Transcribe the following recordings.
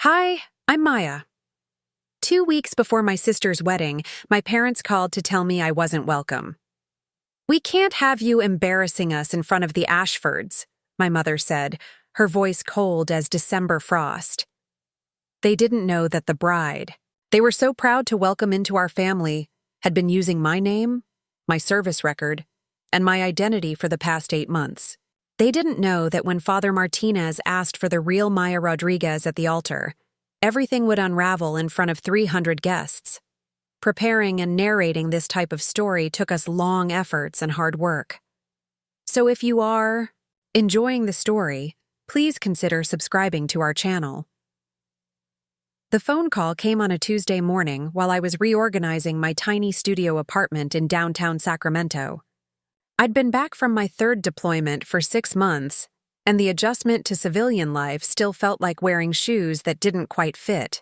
Hi, I'm Maya. 2 weeks before my sister's wedding, my parents called to tell me I wasn't welcome. "We can't have you embarrassing us in front of the Ashfords," my mother said, her voice cold as December frost. They didn't know that the bride they were so proud to welcome into our family had been using my name, my service record, and my identity for the past 8 months. They didn't know that when Father Martinez asked for the real Maya Rodriguez at the altar, everything would unravel in front of 300 guests. Preparing and narrating this type of story took us long efforts and hard work. So if you are enjoying the story, please consider subscribing to our channel. The phone call came on a Tuesday morning while I was reorganizing my tiny studio apartment in downtown Sacramento. I'd been back from my third deployment for 6 months, and the adjustment to civilian life still felt like wearing shoes that didn't quite fit.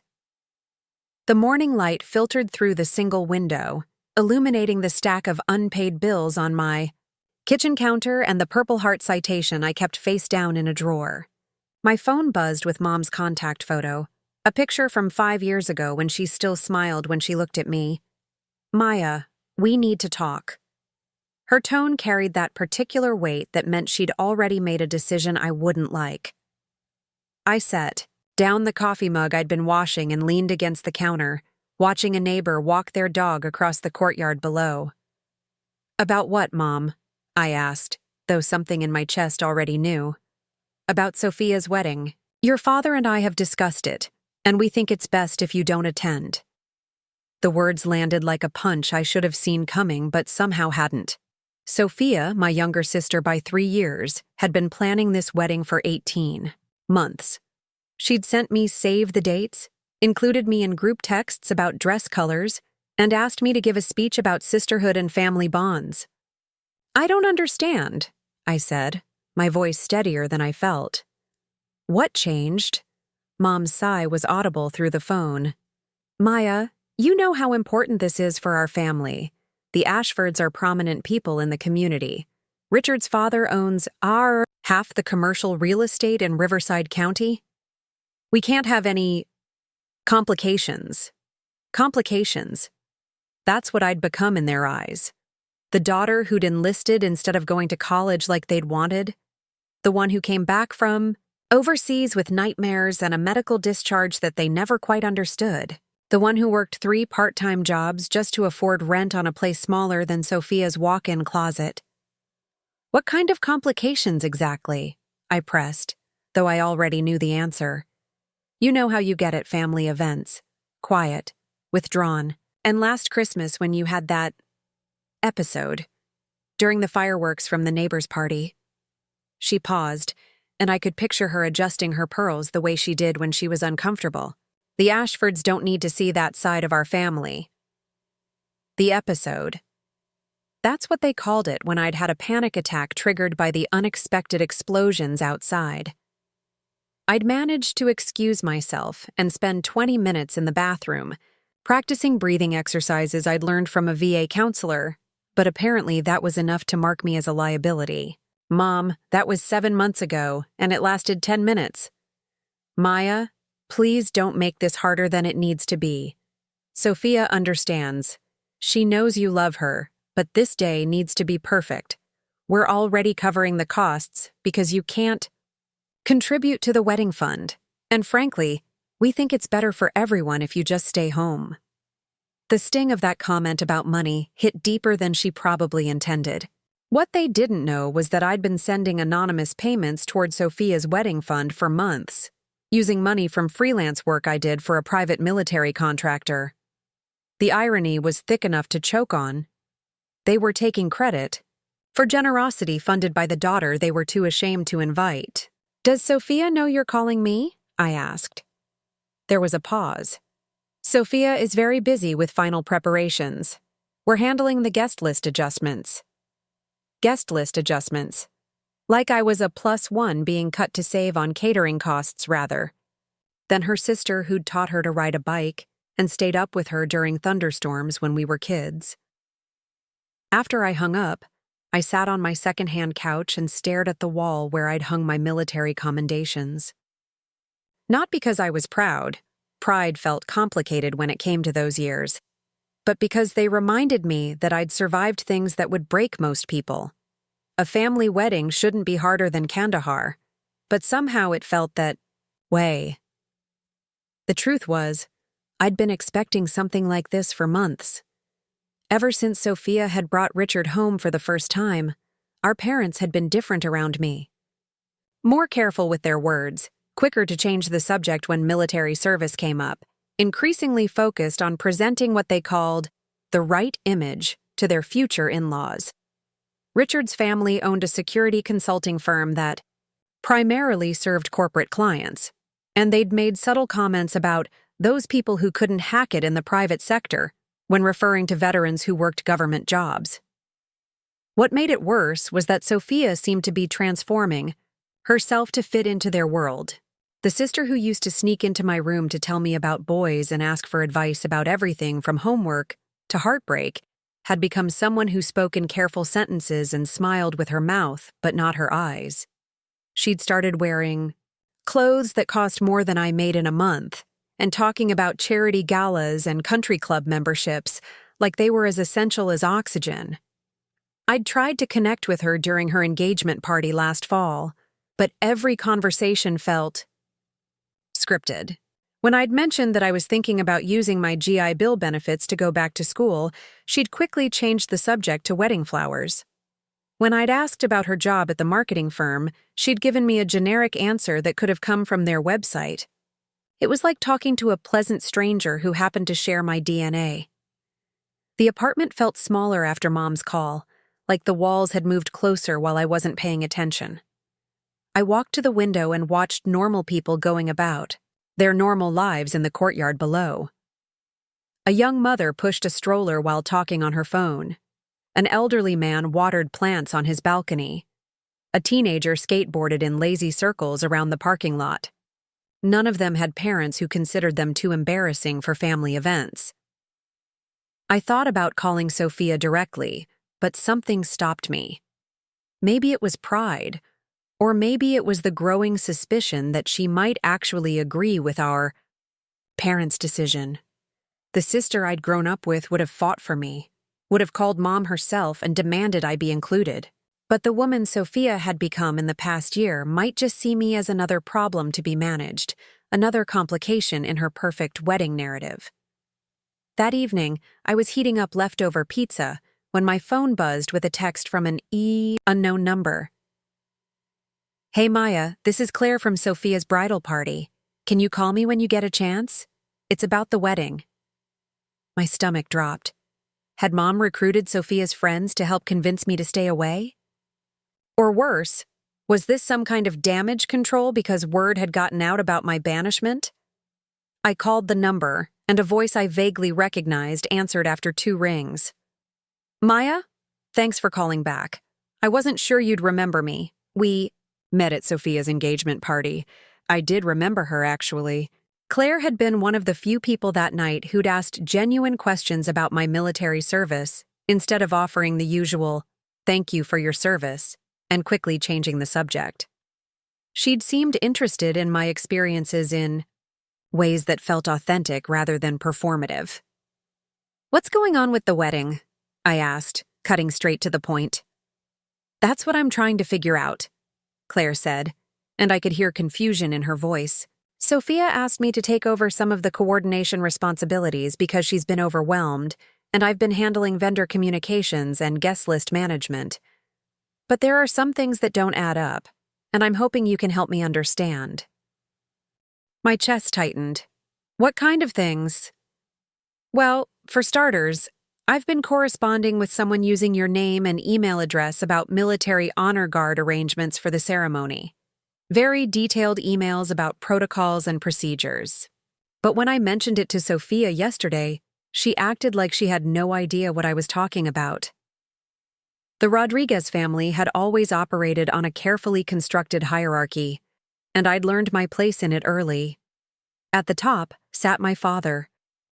The morning light filtered through the single window, illuminating the stack of unpaid bills on my kitchen counter and the Purple Heart citation I kept face down in a drawer. My phone buzzed with Mom's contact photo, a picture from 5 years ago when she still smiled when she looked at me. "Maya, we need to talk." Her tone carried that particular weight that meant she'd already made a decision I wouldn't like. I set down the coffee mug I'd been washing and leaned against the counter, watching a neighbor walk their dog across the courtyard below. "About what, Mom?" I asked, though something in my chest already knew. "About Sophia's wedding. Your father and I have discussed it, and we think it's best if you don't attend." The words landed like a punch I should have seen coming but somehow hadn't. Sophia, my younger sister by 3 years, had been planning this wedding for 18 months. She'd sent me save the dates, included me in group texts about dress colors, and asked me to give a speech about sisterhood and family bonds. "I don't understand," I said, my voice steadier than I felt. "What changed?" Mom's sigh was audible through the phone. "Maya, you know how important this is for our family. The Ashfords are prominent people in the community. Richard's father owns half the commercial real estate in Riverside County. We can't have any complications. Complications. That's what I'd become in their eyes. The daughter who'd enlisted instead of going to college like they'd wanted. The one who came back from overseas with nightmares and a medical discharge that they never quite understood. The one who worked 3 part-time jobs just to afford rent on a place smaller than Sophia's walk-in closet. What kind of complications exactly? I pressed, though I already knew the answer. You know how you get at family events. Quiet, withdrawn, and last Christmas when you had that episode, during the fireworks from the neighbor's party. She paused, and I could picture her adjusting her pearls the way she did when she was uncomfortable. The Ashfords don't need to see that side of our family. The episode. That's what they called it when I'd had a panic attack triggered by the unexpected explosions outside. I'd managed to excuse myself and spend 20 minutes in the bathroom, practicing breathing exercises I'd learned from a VA counselor, but apparently that was enough to mark me as a liability. "Mom, that was 7 months ago, and it lasted 10 minutes. Maya, please don't make this harder than it needs to be. Sophia understands. She knows you love her, but this day needs to be perfect. We're already covering the costs because you can't contribute to the wedding fund, and frankly, we think it's better for everyone if you just stay home." The sting of that comment about money hit deeper than she probably intended. What they didn't know was that I'd been sending anonymous payments toward Sophia's wedding fund for months, using money from freelance work I did for a private military contractor. The irony was thick enough to choke on. They were taking credit for generosity funded by the daughter they were too ashamed to invite. "Does Sophia know you're calling me?" I asked. There was a pause. "Sophia is very busy with final preparations. We're handling the guest list adjustments." Guest list adjustments. Like I was a +1 being cut to save on catering costs, rather. Then her sister who'd taught her to ride a bike and stayed up with her during thunderstorms when we were kids. After I hung up, I sat on my second-hand couch and stared at the wall where I'd hung my military commendations. Not because I was proud. Pride felt complicated when it came to those years. But because they reminded me that I'd survived things that would break most people. A family wedding shouldn't be harder than Kandahar, but somehow it felt that way. The truth was, I'd been expecting something like this for months. Ever since Sophia had brought Richard home for the first time, our parents had been different around me. More careful with their words, quicker to change the subject when military service came up, increasingly focused on presenting what they called the right image to their future in-laws. Richard's family owned a security consulting firm that primarily served corporate clients, and they'd made subtle comments about those people who couldn't hack it in the private sector when referring to veterans who worked government jobs. What made it worse was that Sophia seemed to be transforming herself to fit into their world. The sister who used to sneak into my room to tell me about boys and ask for advice about everything from homework to heartbreak had become someone who spoke in careful sentences and smiled with her mouth, but not her eyes. She'd started wearing clothes that cost more than I made in a month, and talking about charity galas and country club memberships like they were as essential as oxygen. I'd tried to connect with her during her engagement party last fall, but every conversation felt scripted. When I'd mentioned that I was thinking about using my GI Bill benefits to go back to school, she'd quickly changed the subject to wedding flowers. When I'd asked about her job at the marketing firm, she'd given me a generic answer that could have come from their website. It was like talking to a pleasant stranger who happened to share my DNA. The apartment felt smaller after Mom's call, like the walls had moved closer while I wasn't paying attention. I walked to the window and watched normal people going about, their normal lives in the courtyard below. A young mother pushed a stroller while talking on her phone. An elderly man watered plants on his balcony. A teenager skateboarded in lazy circles around the parking lot. None of them had parents who considered them too embarrassing for family events. I thought about calling Sophia directly, but something stopped me. Maybe it was pride, or maybe it was the growing suspicion that she might actually agree with our parents' decision. The sister I'd grown up with would have fought for me, would have called Mom herself and demanded I be included. But the woman Sophia had become in the past year might just see me as another problem to be managed, another complication in her perfect wedding narrative. That evening, I was heating up leftover pizza when my phone buzzed with a text from an unknown number. "Hey Maya, this is Claire from Sophia's bridal party. Can you call me when you get a chance? It's about the wedding." My stomach dropped. Had Mom recruited Sophia's friends to help convince me to stay away? Or worse, was this some kind of damage control because word had gotten out about my banishment? I called the number, and a voice I vaguely recognized answered after 2 rings. "Maya? Thanks for calling back. I wasn't sure you'd remember me. We met at Sophia's engagement party. I did remember her, actually. Claire had been one of the few people that night who'd asked genuine questions about my military service, instead of offering the usual, "Thank you for your service," and quickly changing the subject. She'd seemed interested in my experiences in ways that felt authentic rather than performative. "What's going on with the wedding?" I asked, cutting straight to the point. "That's what I'm trying to figure out," Claire said, and I could hear confusion in her voice. "Sophia asked me to take over some of the coordination responsibilities because she's been overwhelmed, and I've been handling vendor communications and guest list management. But there are some things that don't add up, and I'm hoping you can help me understand." My chest tightened. "What kind of things?" "Well, for starters, I've been corresponding with someone using your name and email address about military honor guard arrangements for the ceremony. Very detailed emails about protocols and procedures. But when I mentioned it to Sophia yesterday, she acted like she had no idea what I was talking about. The Rodriguez family had always operated on a carefully constructed hierarchy, and I'd learned my place in it early. At the top sat my father,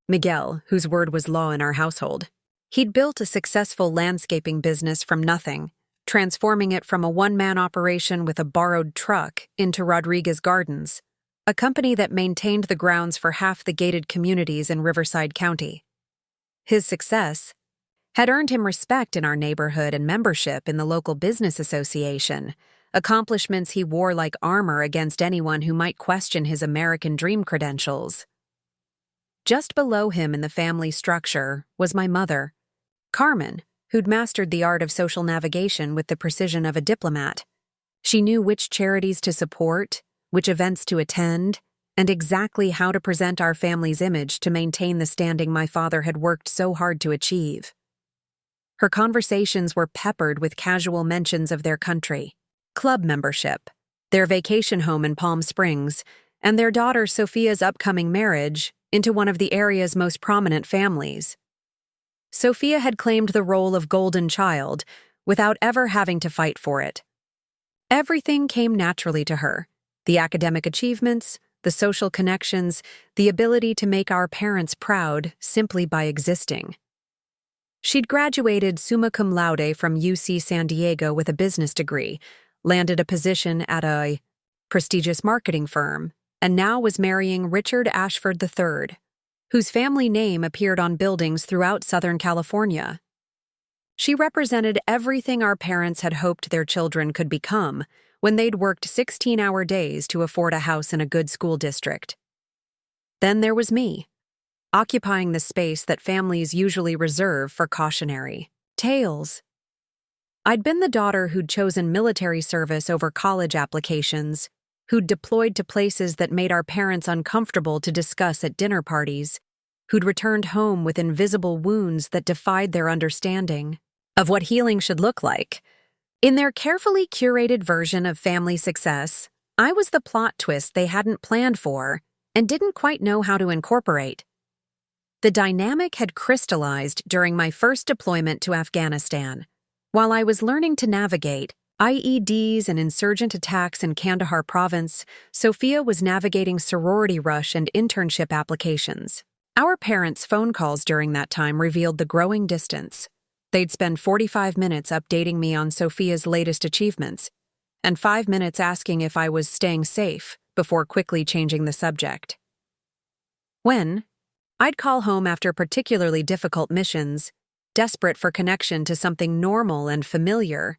Miguel, whose word was law in our household. He'd built a successful landscaping business from nothing, transforming it from a one-man operation with a borrowed truck into Rodriguez Gardens, a company that maintained the grounds for half the gated communities in Riverside County. His success had earned him respect in our neighborhood and membership in the local business association, accomplishments he wore like armor against anyone who might question his American dream credentials. Just below him in the family structure was my mother, Carmen, who'd mastered the art of social navigation with the precision of a diplomat. She knew which charities to support, which events to attend, and exactly how to present our family's image to maintain the standing my father had worked so hard to achieve. Her conversations were peppered with casual mentions of their country, club membership, their vacation home in Palm Springs, and their daughter Sophia's upcoming marriage into one of the area's most prominent families. Sophia had claimed the role of golden child without ever having to fight for it. Everything came naturally to her: the academic achievements, the social connections, the ability to make our parents proud simply by existing. She'd graduated summa cum laude from UC San Diego with a business degree, landed a position at a prestigious marketing firm, and now was marrying Richard Ashford III, whose family name appeared on buildings throughout Southern California. She represented everything our parents had hoped their children could become when they'd worked 16-hour days to afford a house in a good school district. Then there was me, occupying the space that families usually reserve for cautionary tales. I'd been the daughter who'd chosen military service over college applications, who'd deployed to places that made our parents uncomfortable to discuss at dinner parties, who'd returned home with invisible wounds that defied their understanding of what healing should look like. In their carefully curated version of family success, I was the plot twist they hadn't planned for and didn't quite know how to incorporate. The dynamic had crystallized during my first deployment to Afghanistan. While I was learning to navigate IEDs and insurgent attacks in Kandahar province, Sophia was navigating sorority rush and internship applications. Our parents' phone calls during that time revealed the growing distance. They'd spend 45 minutes updating me on Sophia's latest achievements, and 5 minutes asking if I was staying safe before quickly changing the subject. When I'd call home after particularly difficult missions, desperate for connection to something normal and familiar,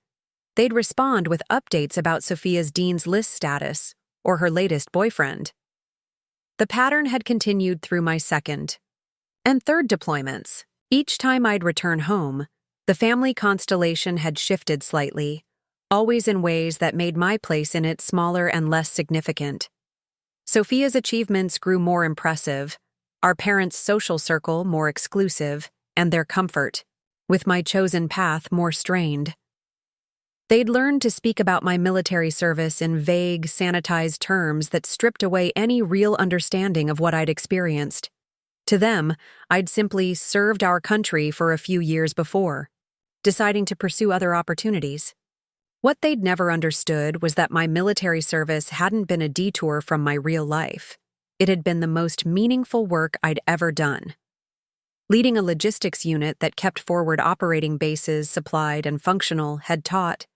they'd respond with updates about Sophia's Dean's List status or her latest boyfriend. The pattern had continued through my second and third deployments. Each time I'd return home, the family constellation had shifted slightly, always in ways that made my place in it smaller and less significant. Sophia's achievements grew more impressive, our parents' social circle more exclusive, and their comfort, with my chosen path, more strained. They'd learned to speak about my military service in vague, sanitized terms that stripped away any real understanding of what I'd experienced. To them, I'd simply served our country for a few years before, deciding to pursue other opportunities. What they'd never understood was that my military service hadn't been a detour from my real life. It had been the most meaningful work I'd ever done. Leading a logistics unit that kept forward operating bases supplied and functional had taught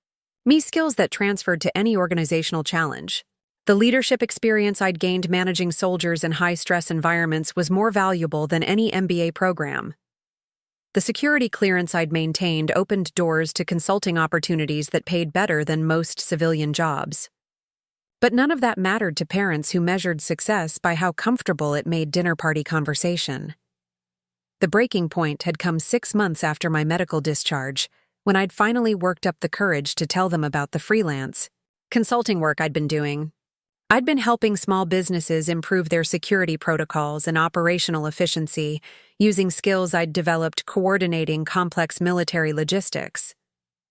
me skills that transferred to any organizational challenge. The leadership experience I'd gained managing soldiers in high-stress environments was more valuable than any MBA program. The security clearance I'd maintained opened doors to consulting opportunities that paid better than most civilian jobs. But none of that mattered to parents who measured success by how comfortable it made dinner party conversation. The breaking point had come 6 months after my medical discharge, when I'd finally worked up the courage to tell them about the freelance consulting work I'd been doing. I'd been helping small businesses improve their security protocols and operational efficiency, using skills I'd developed coordinating complex military logistics.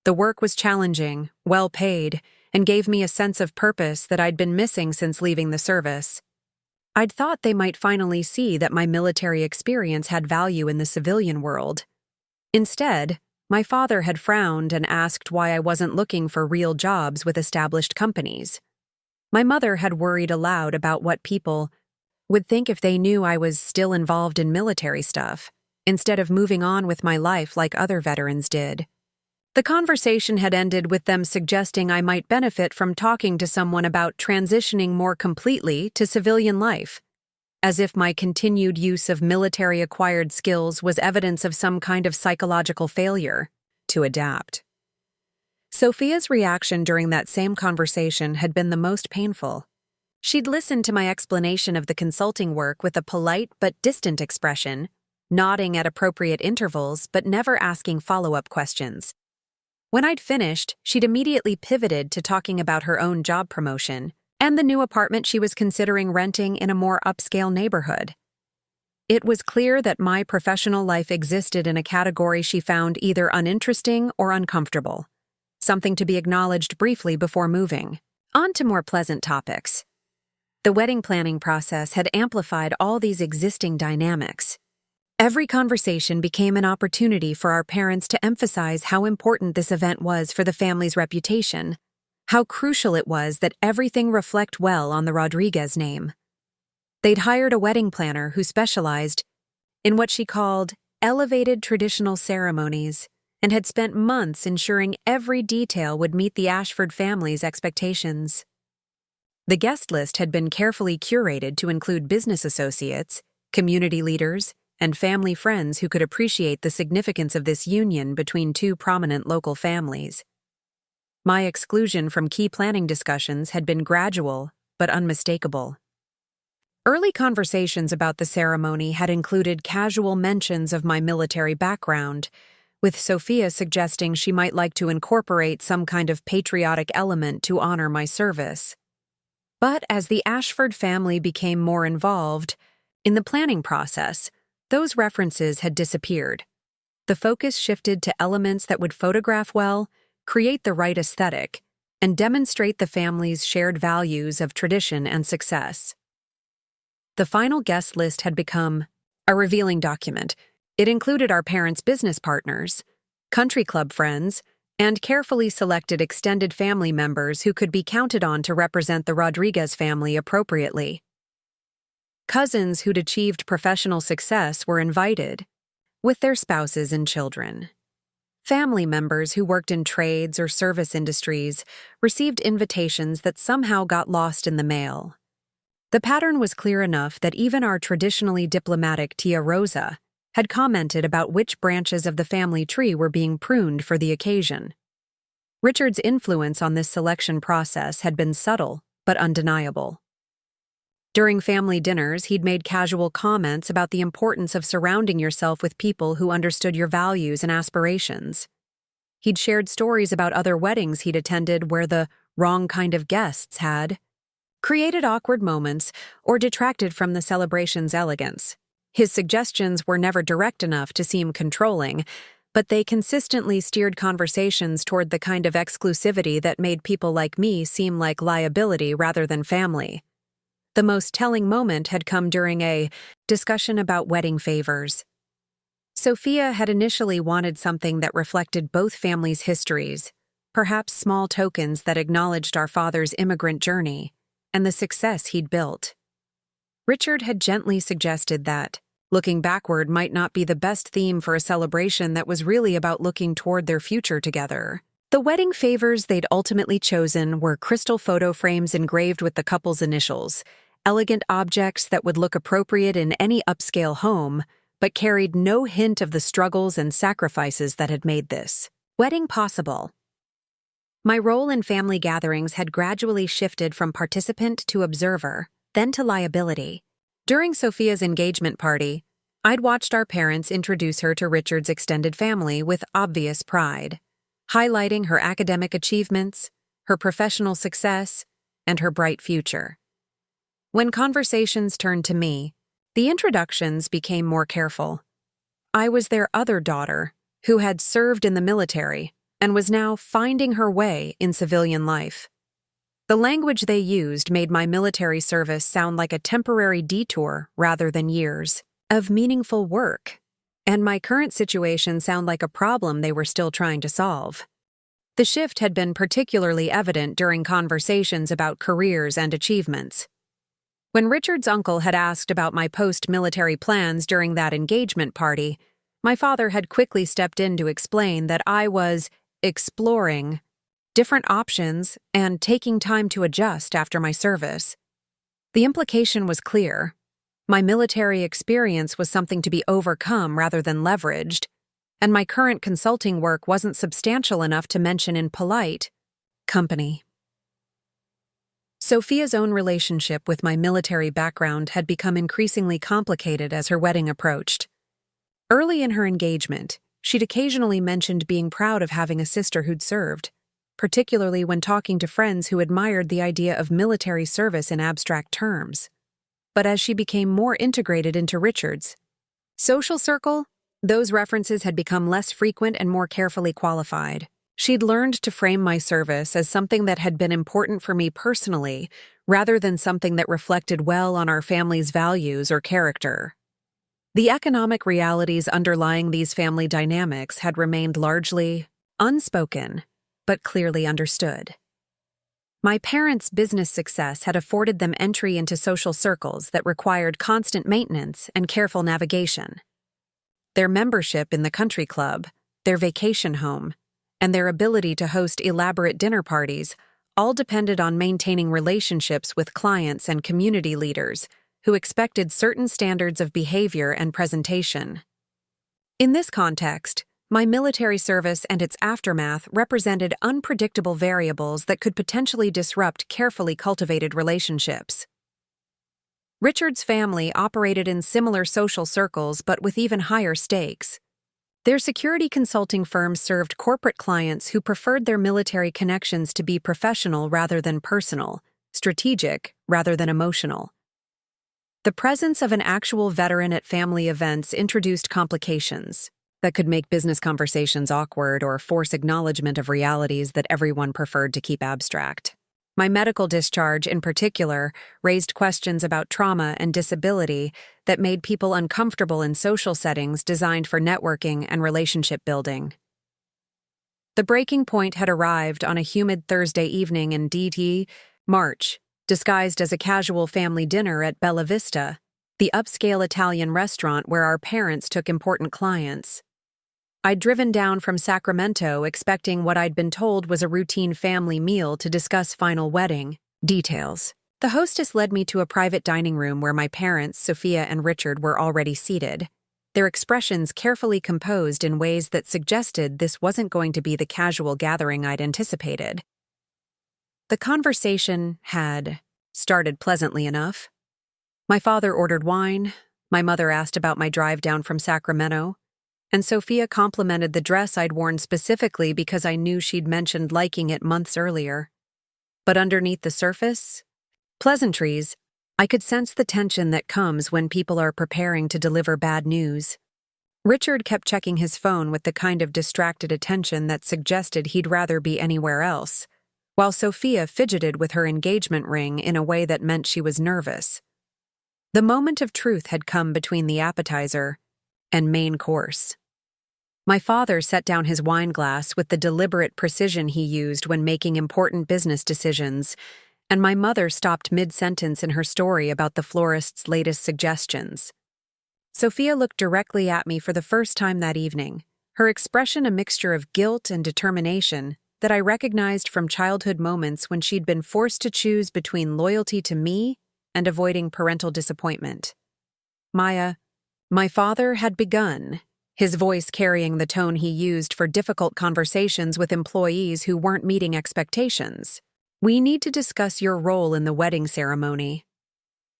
The work was challenging, well-paid, and gave me a sense of purpose that I'd been missing since leaving the service. I'd thought they might finally see that my military experience had value in the civilian world. Instead, my father had frowned and asked why I wasn't looking for real jobs with established companies. My mother had worried aloud about what people would think if they knew I was still involved in military stuff, instead of moving on with my life like other veterans did. The conversation had ended with them suggesting I might benefit from talking to someone about transitioning more completely to civilian life, as if my continued use of military-acquired skills was evidence of some kind of psychological failure to adapt. Sophia's reaction during that same conversation had been the most painful. She'd listened to my explanation of the consulting work with a polite but distant expression, nodding at appropriate intervals but never asking follow-up questions. When I'd finished, she'd immediately pivoted to talking about her own job promotion and the new apartment she was considering renting in a more upscale neighborhood. It was clear that my professional life existed in a category she found either uninteresting or uncomfortable, something to be acknowledged briefly before moving. On to more pleasant topics. The wedding planning process had amplified all these existing dynamics. Every conversation became an opportunity for our parents to emphasize how important this event was for the family's reputation, how crucial it was that everything reflect well on the Rodriguez name. They'd hired a wedding planner who specialized in what she called elevated traditional ceremonies and had spent months ensuring every detail would meet the Ashford family's expectations. The guest list had been carefully curated to include business associates, community leaders, and family friends who could appreciate the significance of this union between two prominent local families. My exclusion from key planning discussions had been gradual but unmistakable. Early conversations about the ceremony had included casual mentions of my military background, with Sophia suggesting she might like to incorporate some kind of patriotic element to honor my service. But as the Ashford family became more involved in the planning process, those references had disappeared. The focus shifted to elements that would photograph well, create the right aesthetic, and demonstrate the family's shared values of tradition and success. The final guest list had become a revealing document. It included our parents' business partners, country club friends, and carefully selected extended family members who could be counted on to represent the Rodriguez family appropriately. Cousins who'd achieved professional success were invited, with their spouses and children. Family members who worked in trades or service industries received invitations that somehow got lost in the mail. The pattern was clear enough that even our traditionally diplomatic Tia Rosa had commented about which branches of the family tree were being pruned for the occasion. Richard's influence on this selection process had been subtle but undeniable. During family dinners, he'd made casual comments about the importance of surrounding yourself with people who understood your values and aspirations. He'd shared stories about other weddings he'd attended where the wrong kind of guests had created awkward moments or detracted from the celebration's elegance. His suggestions were never direct enough to seem controlling, but they consistently steered conversations toward the kind of exclusivity that made people like me seem like liability rather than family. The most telling moment had come during a discussion about wedding favors. Sophia had initially wanted something that reflected both families' histories, perhaps small tokens that acknowledged our father's immigrant journey and the success he'd built. Richard had gently suggested that looking backward might not be the best theme for a celebration that was really about looking toward their future together. The wedding favors they'd ultimately chosen were crystal photo frames engraved with the couple's initials, elegant objects that would look appropriate in any upscale home, but carried no hint of the struggles and sacrifices that had made this wedding possible. My role in family gatherings had gradually shifted from participant to observer, then to liability. During Sophia's engagement party, I'd watched our parents introduce her to Richard's extended family with obvious pride, highlighting her academic achievements, her professional success, and her bright future. When conversations turned to me, the introductions became more careful. I was their other daughter, who had served in the military and was now finding her way in civilian life. The language they used made my military service sound like a temporary detour rather than years of meaningful work, and my current situation sound like a problem they were still trying to solve. The shift had been particularly evident during conversations about careers and achievements. When Richard's uncle had asked about my post-military plans during that engagement party, my father had quickly stepped in to explain that I was exploring different options and taking time to adjust after my service. The implication was clear. My military experience was something to be overcome rather than leveraged, and my current consulting work wasn't substantial enough to mention in polite company. Sophia's own relationship with my military background had become increasingly complicated as her wedding approached. Early in her engagement, she'd occasionally mentioned being proud of having a sister who'd served, particularly when talking to friends who admired the idea of military service in abstract terms. But as she became more integrated into Richard's social circle, those references had become less frequent and more carefully qualified. She'd learned to frame my service as something that had been important for me personally, rather than something that reflected well on our family's values or character. The economic realities underlying these family dynamics had remained largely unspoken, but clearly understood. My parents' business success had afforded them entry into social circles that required constant maintenance and careful navigation. Their membership in the country club, their vacation home, and their ability to host elaborate dinner parties all depended on maintaining relationships with clients and community leaders who expected certain standards of behavior and presentation. In this context, my military service and its aftermath represented unpredictable variables that could potentially disrupt carefully cultivated relationships. Richard's family operated in similar social circles but with even higher stakes. Their security consulting firms served corporate clients who preferred their military connections to be professional rather than personal, strategic rather than emotional. The presence of an actual veteran at family events introduced complications that could make business conversations awkward or force acknowledgement of realities that everyone preferred to keep abstract. My medical discharge, in particular, raised questions about trauma and disability that made people uncomfortable in social settings designed for networking and relationship building. The breaking point had arrived on a humid Thursday evening in DT, March, disguised as a casual family dinner at Bella Vista, the upscale Italian restaurant where our parents took important clients. I'd driven down from Sacramento expecting what I'd been told was a routine family meal to discuss final wedding details. The hostess led me to a private dining room where my parents, Sophia and Richard, were already seated, their expressions carefully composed in ways that suggested this wasn't going to be the casual gathering I'd anticipated. The conversation had started pleasantly enough. My father ordered wine, my mother asked about my drive down from Sacramento, and Sophia complimented the dress I'd worn specifically because I knew she'd mentioned liking it months earlier. But underneath the surface, pleasantries, I could sense the tension that comes when people are preparing to deliver bad news. Richard kept checking his phone with the kind of distracted attention that suggested he'd rather be anywhere else, while Sophia fidgeted with her engagement ring in a way that meant she was nervous. The moment of truth had come between the appetizer and main course. My father set down his wine glass with the deliberate precision he used when making important business decisions, and my mother stopped mid-sentence in her story about the florist's latest suggestions. Sophia looked directly at me for the first time that evening, her expression a mixture of guilt and determination that I recognized from childhood moments when she'd been forced to choose between loyalty to me and avoiding parental disappointment. Maya, my father had begun, his voice carrying the tone he used for difficult conversations with employees who weren't meeting expectations. We need to discuss your role in the wedding ceremony.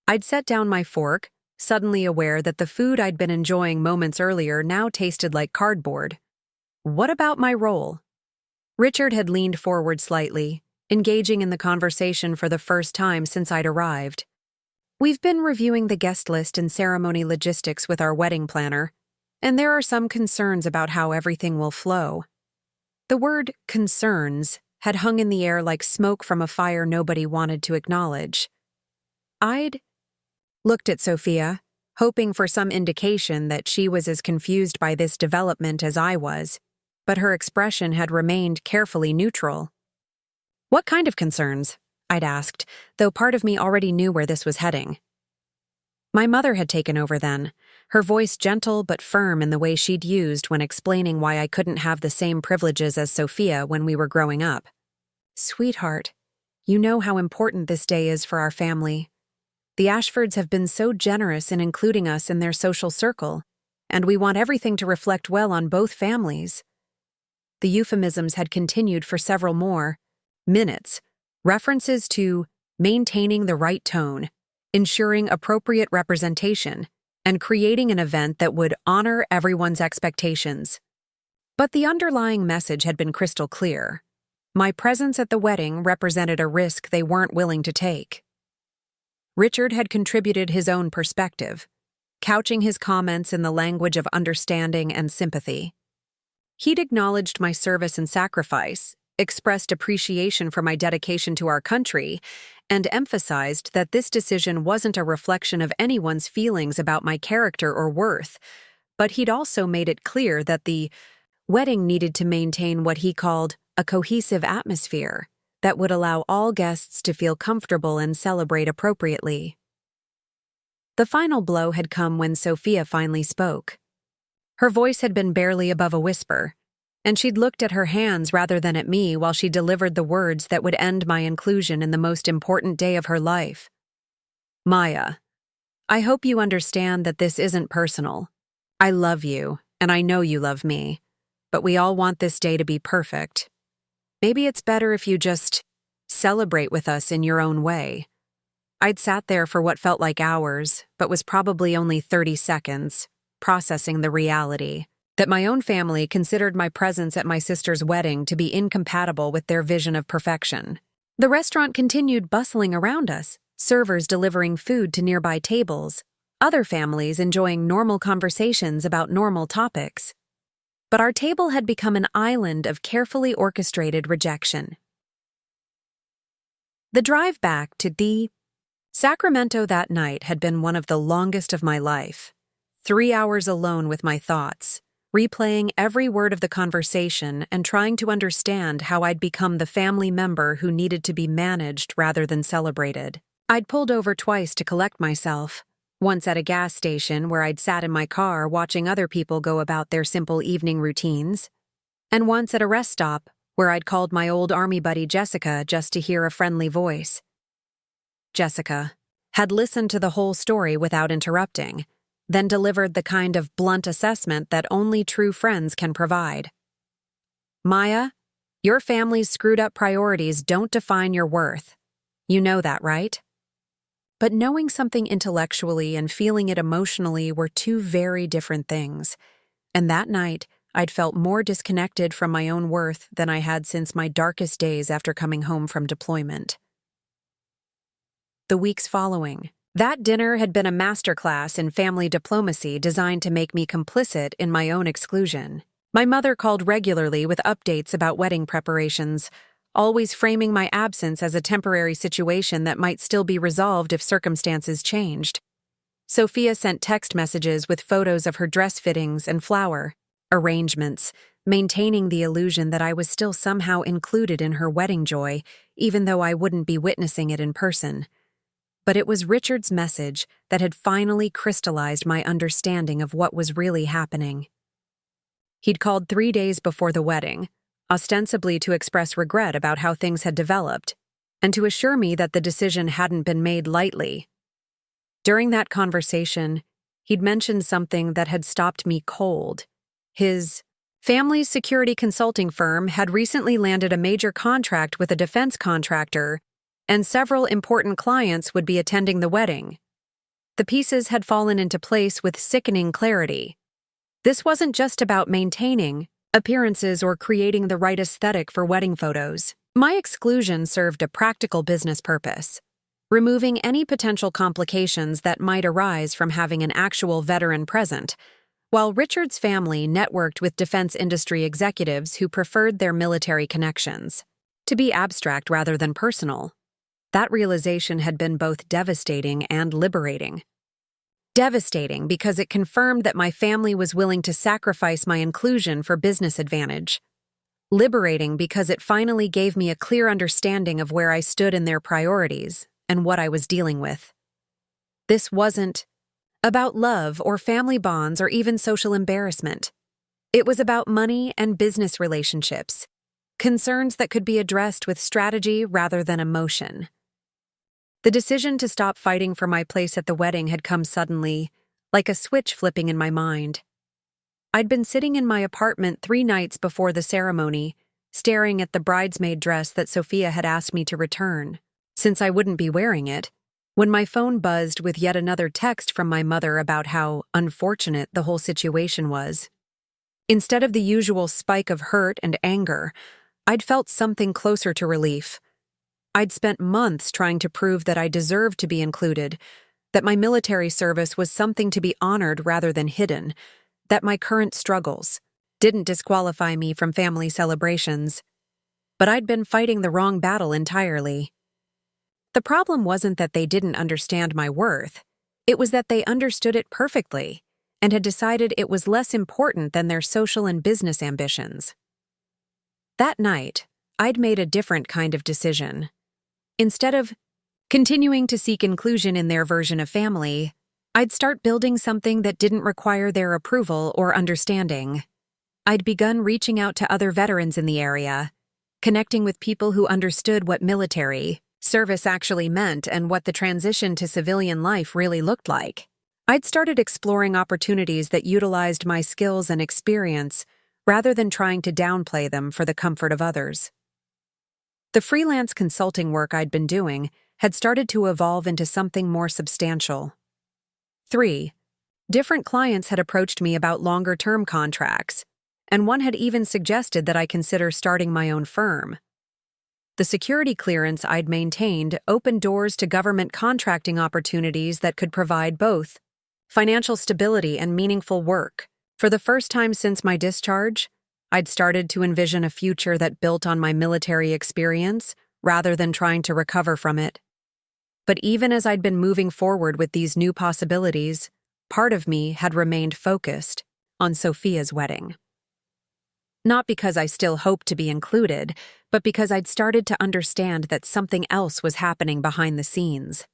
I'd set down my fork, suddenly aware that the food I'd been enjoying moments earlier now tasted like cardboard. What about my role? Richard had leaned forward slightly, engaging in the conversation for the first time since I'd arrived. We've been reviewing the guest list and ceremony logistics with our wedding planner, and there are some concerns about how everything will flow. The word concerns had hung in the air like smoke from a fire nobody wanted to acknowledge. I'd looked at Sophia, hoping for some indication that she was as confused by this development as I was, but her expression had remained carefully neutral. What kind of concerns? I'd asked, though part of me already knew where this was heading. My mother had taken over then, her voice gentle but firm in the way she'd used when explaining why I couldn't have the same privileges as Sophia when we were growing up. "Sweetheart, you know how important this day is for our family. The Ashfords have been so generous in including us in their social circle, and we want everything to reflect well on both families." The euphemisms had continued for several more minutes, references to maintaining the right tone, ensuring appropriate representation, and creating an event that would honor everyone's expectations. But the underlying message had been crystal clear. My presence at the wedding represented a risk they weren't willing to take. Richard had contributed his own perspective, couching his comments in the language of understanding and sympathy. He'd acknowledged my service and sacrifice, expressed appreciation for my dedication to our country, and emphasized that this decision wasn't a reflection of anyone's feelings about my character or worth, but he'd also made it clear that the wedding needed to maintain what he called a cohesive atmosphere that would allow all guests to feel comfortable and celebrate appropriately. The final blow had come when Sophia finally spoke. Her voice had been barely above a whisper, and she'd looked at her hands rather than at me while she delivered the words that would end my inclusion in the most important day of her life. "Maya, I hope you understand that this isn't personal. I love you, and I know you love me, but we all want this day to be perfect. Maybe it's better if you just celebrate with us in your own way." I'd sat there for what felt like hours, but was probably only 30 seconds, processing the reality that my own family considered my presence at my sister's wedding to be incompatible with their vision of perfection. The restaurant continued bustling around us, servers delivering food to nearby tables, other families enjoying normal conversations about normal topics. But our table had become an island of carefully orchestrated rejection. The drive back to Sacramento that night had been one of the longest of my life. 3 hours alone with my thoughts, replaying every word of the conversation and trying to understand how I'd become the family member who needed to be managed rather than celebrated. I'd pulled over twice to collect myself, once at a gas station where I'd sat in my car watching other people go about their simple evening routines, and once at a rest stop where I'd called my old army buddy Jessica just to hear a friendly voice. Jessica had listened to the whole story without interrupting, then delivered the kind of blunt assessment that only true friends can provide. "Maya, your family's screwed-up priorities don't define your worth. You know that, right?" But knowing something intellectually and feeling it emotionally were two very different things, and that night I'd felt more disconnected from my own worth than I had since my darkest days after coming home from deployment. The weeks following, that dinner had been a masterclass in family diplomacy designed to make me complicit in my own exclusion. My mother called regularly with updates about wedding preparations, always framing my absence as a temporary situation that might still be resolved if circumstances changed. Sophia sent text messages with photos of her dress fittings and flower arrangements, maintaining the illusion that I was still somehow included in her wedding joy, even though I wouldn't be witnessing it in person. But it was Richard's message that had finally crystallized my understanding of what was really happening. He'd called 3 days before the wedding, ostensibly to express regret about how things had developed, and to assure me that the decision hadn't been made lightly. During that conversation, he'd mentioned something that had stopped me cold. His family's security consulting firm had recently landed a major contract with a defense contractor, and several important clients would be attending the wedding. The pieces had fallen into place with sickening clarity. This wasn't just about maintaining appearances or creating the right aesthetic for wedding photos. My exclusion served a practical business purpose, removing any potential complications that might arise from having an actual veteran present, while Richard's family networked with defense industry executives who preferred their military connections to be abstract rather than personal. That realization had been both devastating and liberating. Devastating because it confirmed that my family was willing to sacrifice my inclusion for business advantage. Liberating because it finally gave me a clear understanding of where I stood in their priorities and what I was dealing with. This wasn't about love or family bonds or even social embarrassment. It was about money and business relationships, concerns that could be addressed with strategy rather than emotion. The decision to stop fighting for my place at the wedding had come suddenly, like a switch flipping in my mind. I'd been sitting in my apartment 3 nights before the ceremony, staring at the bridesmaid dress that Sophia had asked me to return, since I wouldn't be wearing it, when my phone buzzed with yet another text from my mother about how unfortunate the whole situation was. Instead of the usual spike of hurt and anger, I'd felt something closer to relief. I'd spent months trying to prove that I deserved to be included, that my military service was something to be honored rather than hidden, that my current struggles didn't disqualify me from family celebrations. But I'd been fighting the wrong battle entirely. The problem wasn't that they didn't understand my worth. It was that they understood it perfectly and had decided it was less important than their social and business ambitions. That night, I'd made a different kind of decision. Instead of continuing to seek inclusion in their version of family, I'd start building something that didn't require their approval or understanding. I'd begun reaching out to other veterans in the area, connecting with people who understood what military service actually meant and what the transition to civilian life really looked like. I'd started exploring opportunities that utilized my skills and experience rather than trying to downplay them for the comfort of others. The freelance consulting work I'd been doing had started to evolve into something more substantial. 3. Different clients had approached me about longer-term contracts, and one had even suggested that I consider starting my own firm. The security clearance I'd maintained opened doors to government contracting opportunities that could provide both financial stability and meaningful work. For the first time since my discharge, I'd started to envision a future that built on my military experience rather than trying to recover from it. But even as I'd been moving forward with these new possibilities, part of me had remained focused on Sophia's wedding. Not because I still hoped to be included, but because I'd started to understand that something else was happening behind the scenes.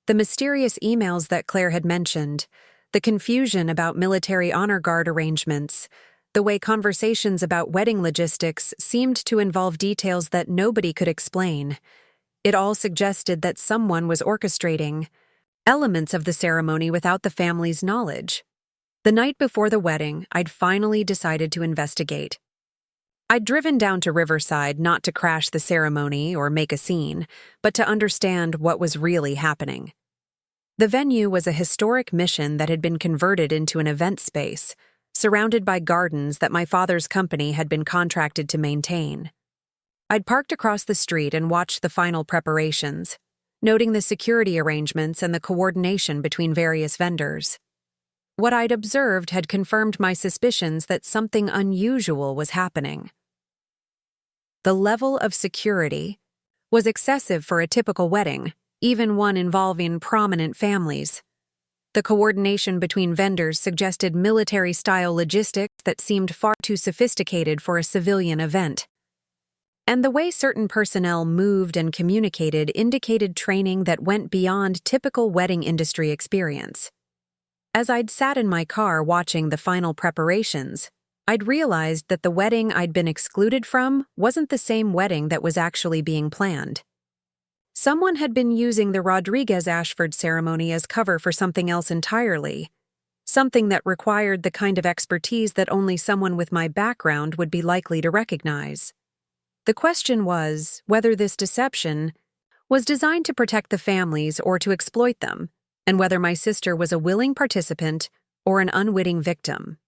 The mysterious emails that Claire had mentioned, the confusion about military honor guard arrangements, the way conversations about wedding logistics seemed to involve details that nobody could explain. It all suggested that someone was orchestrating elements of the ceremony without the family's knowledge. The night before the wedding, I'd finally decided to investigate. I'd driven down to Riverside not to crash the ceremony or make a scene, but to understand what was really happening. The venue was a historic mission that had been converted into an event space, surrounded by gardens that my father's company had been contracted to maintain. I'd parked across the street and watched the final preparations, noting the security arrangements and the coordination between various vendors. What I'd observed had confirmed my suspicions that something unusual was happening. The level of security was excessive for a typical wedding, even one involving prominent families. The coordination between vendors suggested military-style logistics that seemed far too sophisticated for a civilian event. And the way certain personnel moved and communicated indicated training that went beyond typical wedding industry experience. As I'd sat in my car watching the final preparations, I'd realized that the wedding I'd been excluded from wasn't the same wedding that was actually being planned. Someone had been using the Rodriguez-Ashford ceremony as cover for something else entirely, something that required the kind of expertise that only someone with my background would be likely to recognize. The question was whether this deception was designed to protect the families or to exploit them, and whether my sister was a willing participant or an unwitting victim.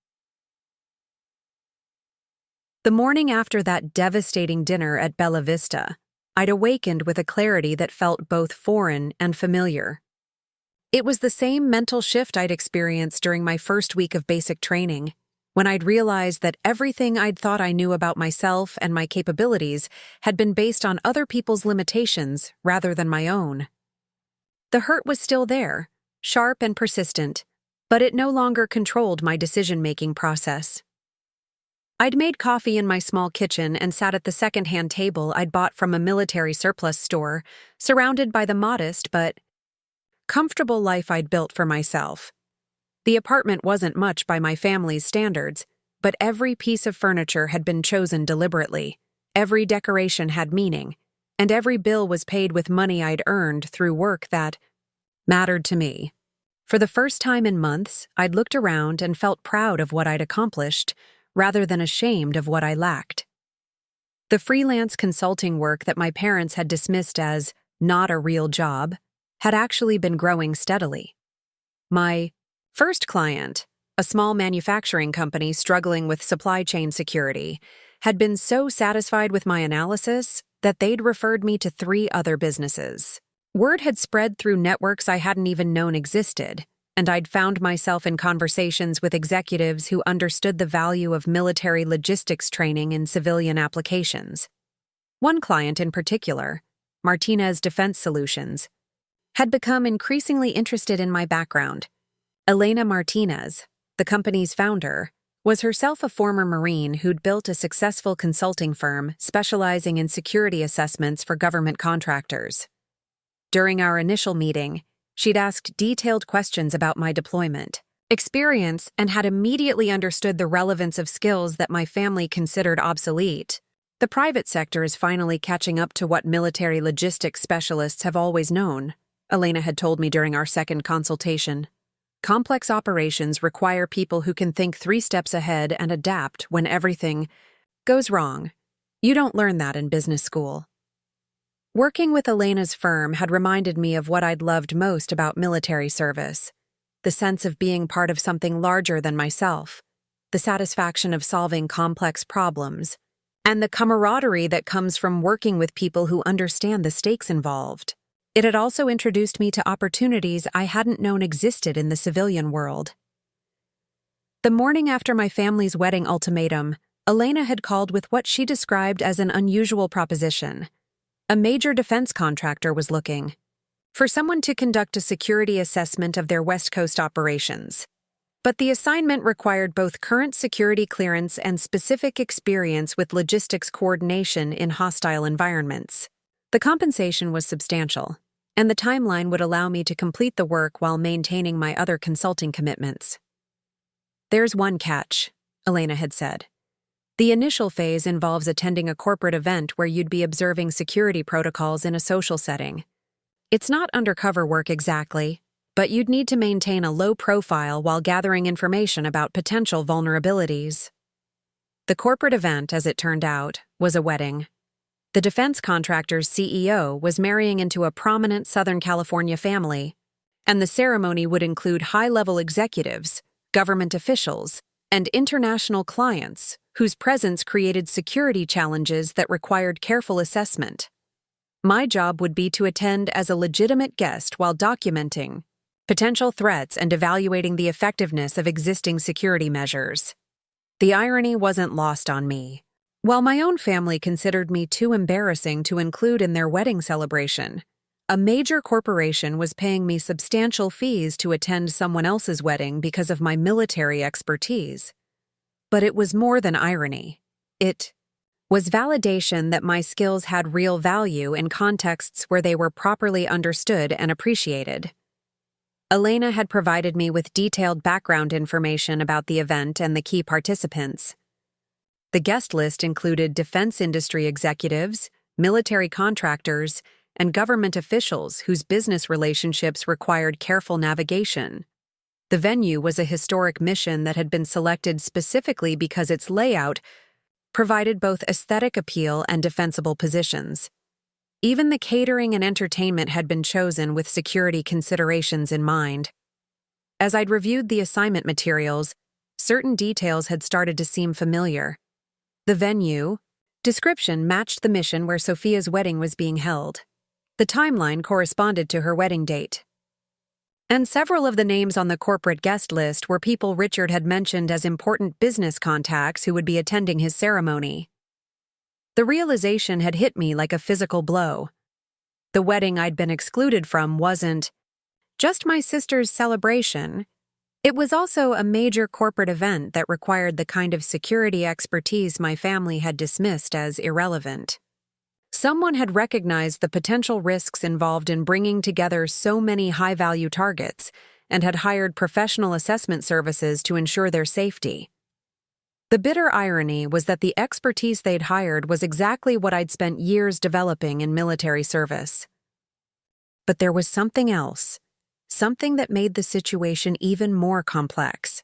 The morning after that devastating dinner at Bella Vista, I'd awakened with a clarity that felt both foreign and familiar. It was the same mental shift I'd experienced during my first week of basic training, when I'd realized that everything I'd thought I knew about myself and my capabilities had been based on other people's limitations rather than my own. The hurt was still there, sharp and persistent, but it no longer controlled my decision-making process. I'd made coffee in my small kitchen and sat at the second-hand table I'd bought from a military surplus store, surrounded by the modest but comfortable life I'd built for myself. The apartment wasn't much by my family's standards, but every piece of furniture had been chosen deliberately, every decoration had meaning, and every bill was paid with money I'd earned through work that mattered to me. For the first time in months, I'd looked around and felt proud of what I'd accomplished, rather than ashamed of what I lacked. The freelance consulting work that my parents had dismissed as not a real job had actually been growing steadily. My first client, a small manufacturing company struggling with supply chain security, had been so satisfied with my analysis that they'd referred me to 3 other businesses. Word had spread through networks I hadn't even known existed, and I'd found myself in conversations with executives who understood the value of military logistics training in civilian applications. One client in particular, Martinez Defense Solutions, had become increasingly interested in my background. Elena Martinez, the company's founder, was herself a former Marine who'd built a successful consulting firm specializing in security assessments for government contractors. During our initial meeting, she'd asked detailed questions about my deployment experience and had immediately understood the relevance of skills that my family considered obsolete. The private sector is finally catching up to what military logistics specialists have always known, Elena had told me during our second consultation. Complex operations require people who can think 3 steps ahead and adapt when everything goes wrong. You don't learn that in business school. Working with Elena's firm had reminded me of what I'd loved most about military service: the sense of being part of something larger than myself, the satisfaction of solving complex problems, and the camaraderie that comes from working with people who understand the stakes involved. It had also introduced me to opportunities I hadn't known existed in the civilian world. The morning after my family's wedding ultimatum, Elena had called with what she described as an unusual proposition. A major defense contractor was looking for someone to conduct a security assessment of their West Coast operations. But the assignment required both current security clearance and specific experience with logistics coordination in hostile environments. The compensation was substantial, and the timeline would allow me to complete the work while maintaining my other consulting commitments. There's one catch, Elena had said. The initial phase involves attending a corporate event where you'd be observing security protocols in a social setting. It's not undercover work exactly, but you'd need to maintain a low profile while gathering information about potential vulnerabilities. The corporate event, as it turned out, was a wedding. The defense contractor's CEO was marrying into a prominent Southern California family, and the ceremony would include high-level executives, government officials, and international clients whose presence created security challenges that required careful assessment. My job would be to attend as a legitimate guest while documenting potential threats and evaluating the effectiveness of existing security measures. The irony wasn't lost on me. While my own family considered me too embarrassing to include in their wedding celebration, a major corporation was paying me substantial fees to attend someone else's wedding because of my military expertise. But it was more than irony. It was validation that my skills had real value in contexts where they were properly understood and appreciated. Elena had provided me with detailed background information about the event and the key participants. The guest list included defense industry executives, military contractors, and government officials whose business relationships required careful navigation. The venue was a historic mission that had been selected specifically because its layout provided both aesthetic appeal and defensible positions. Even the catering and entertainment had been chosen with security considerations in mind. As I'd reviewed the assignment materials, certain details had started to seem familiar. The venue description matched the mission where Sophia's wedding was being held. The timeline corresponded to her wedding date. And several of the names on the corporate guest list were people Richard had mentioned as important business contacts who would be attending his ceremony. The realization had hit me like a physical blow. The wedding I'd been excluded from wasn't just my sister's celebration. It was also a major corporate event that required the kind of security expertise my family had dismissed as irrelevant. Someone had recognized the potential risks involved in bringing together so many high-value targets and had hired professional assessment services to ensure their safety. The bitter irony was that the expertise they'd hired was exactly what I'd spent years developing in military service. But there was something else, something that made the situation even more complex.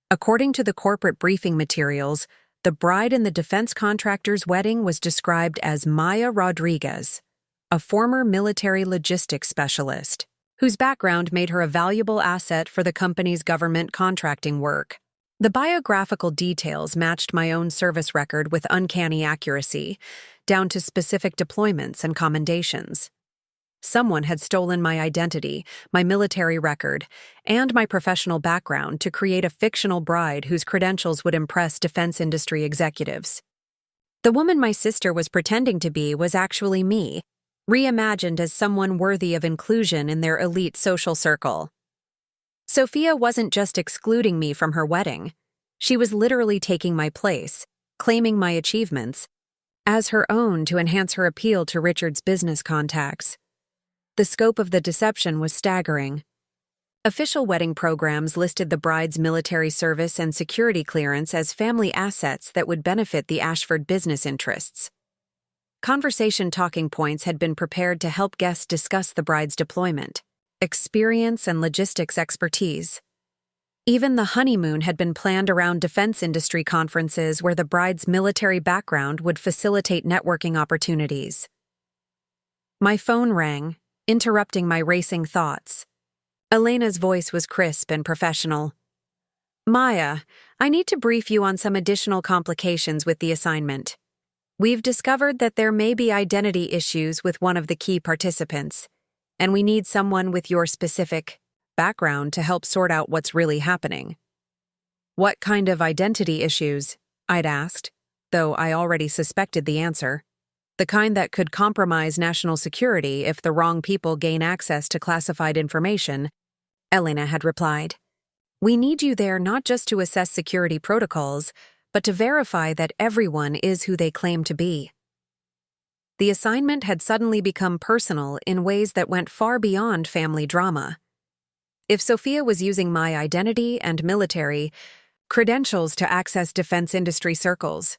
According to the corporate briefing materials, the bride in the defense contractor's wedding was described as Maya Rodriguez, a former military logistics specialist, whose background made her a valuable asset for the company's government contracting work. The biographical details matched my own service record with uncanny accuracy, down to specific deployments and commendations. Someone had stolen my identity, my military record, and my professional background to create a fictional bride whose credentials would impress defense industry executives. The woman my sister was pretending to be was actually me, reimagined as someone worthy of inclusion in their elite social circle. Sophia wasn't just excluding me from her wedding. She was literally taking my place, claiming my achievements as her own to enhance her appeal to Richard's business contacts. The scope of the deception was staggering. Official wedding programs listed the bride's military service and security clearance as family assets that would benefit the Ashford business interests. Conversation talking points had been prepared to help guests discuss the bride's deployment, experience, and logistics expertise. Even the honeymoon had been planned around defense industry conferences where the bride's military background would facilitate networking opportunities. My phone rang, interrupting my racing thoughts. Elena's voice was crisp and professional. "Maya, I need to brief you on some additional complications with the assignment. We've discovered that there may be identity issues with one of the key participants, and we need someone with your specific background to help sort out what's really happening." "What kind of identity issues?" I'd asked, though I already suspected the answer. "The kind that could compromise national security if the wrong people gain access to classified information," Elena had replied. "We need you there not just to assess security protocols, but to verify that everyone is who they claim to be." The assignment had suddenly become personal in ways that went far beyond family drama. If Sophia was using my identity and military credentials to access defense industry circles,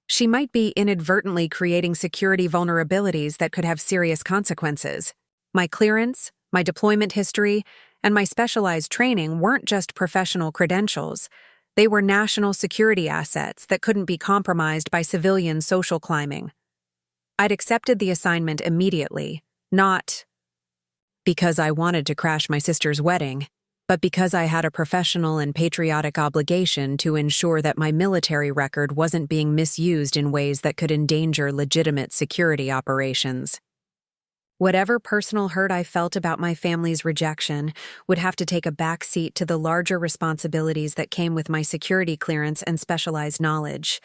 she might be inadvertently creating security vulnerabilities that could have serious consequences. My clearance, my deployment history, and my specialized training weren't just professional credentials. They were national security assets that couldn't be compromised by civilian social climbing. I'd accepted the assignment immediately, not because I wanted to crash my sister's wedding, but because I had a professional and patriotic obligation to ensure that my military record wasn't being misused in ways that could endanger legitimate security operations. Whatever personal hurt I felt about my family's rejection would have to take a back seat to the larger responsibilities that came with my security clearance and specialized knowledge.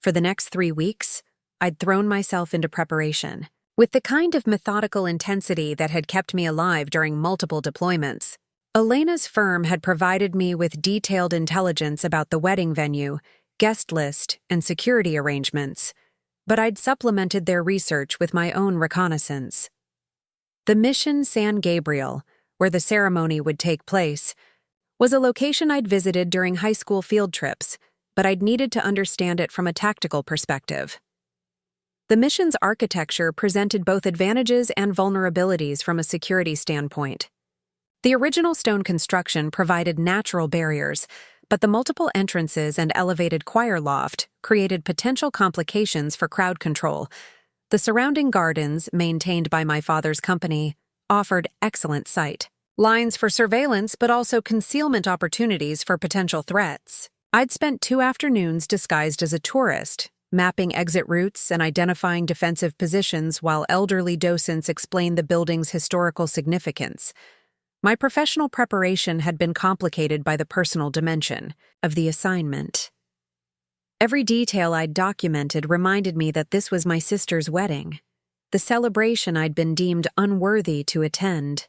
For the next 3 weeks, I'd thrown myself into preparation, with the kind of methodical intensity that had kept me alive during multiple deployments. Elena's firm had provided me with detailed intelligence about the wedding venue, guest list, and security arrangements, but I'd supplemented their research with my own reconnaissance. The Mission San Gabriel, where the ceremony would take place, was a location I'd visited during high school field trips, but I'd needed to understand it from a tactical perspective. The mission's architecture presented both advantages and vulnerabilities from a security standpoint. The original stone construction provided natural barriers, but the multiple entrances and elevated choir loft created potential complications for crowd control. The surrounding gardens, maintained by my father's company, offered excellent sight lines for surveillance but also concealment opportunities for potential threats. I'd spent 2 afternoons disguised as a tourist, mapping exit routes and identifying defensive positions while elderly docents explained the building's historical significance. My professional preparation had been complicated by the personal dimension of the assignment. Every detail I'd documented reminded me that this was my sister's wedding, the celebration I'd been deemed unworthy to attend.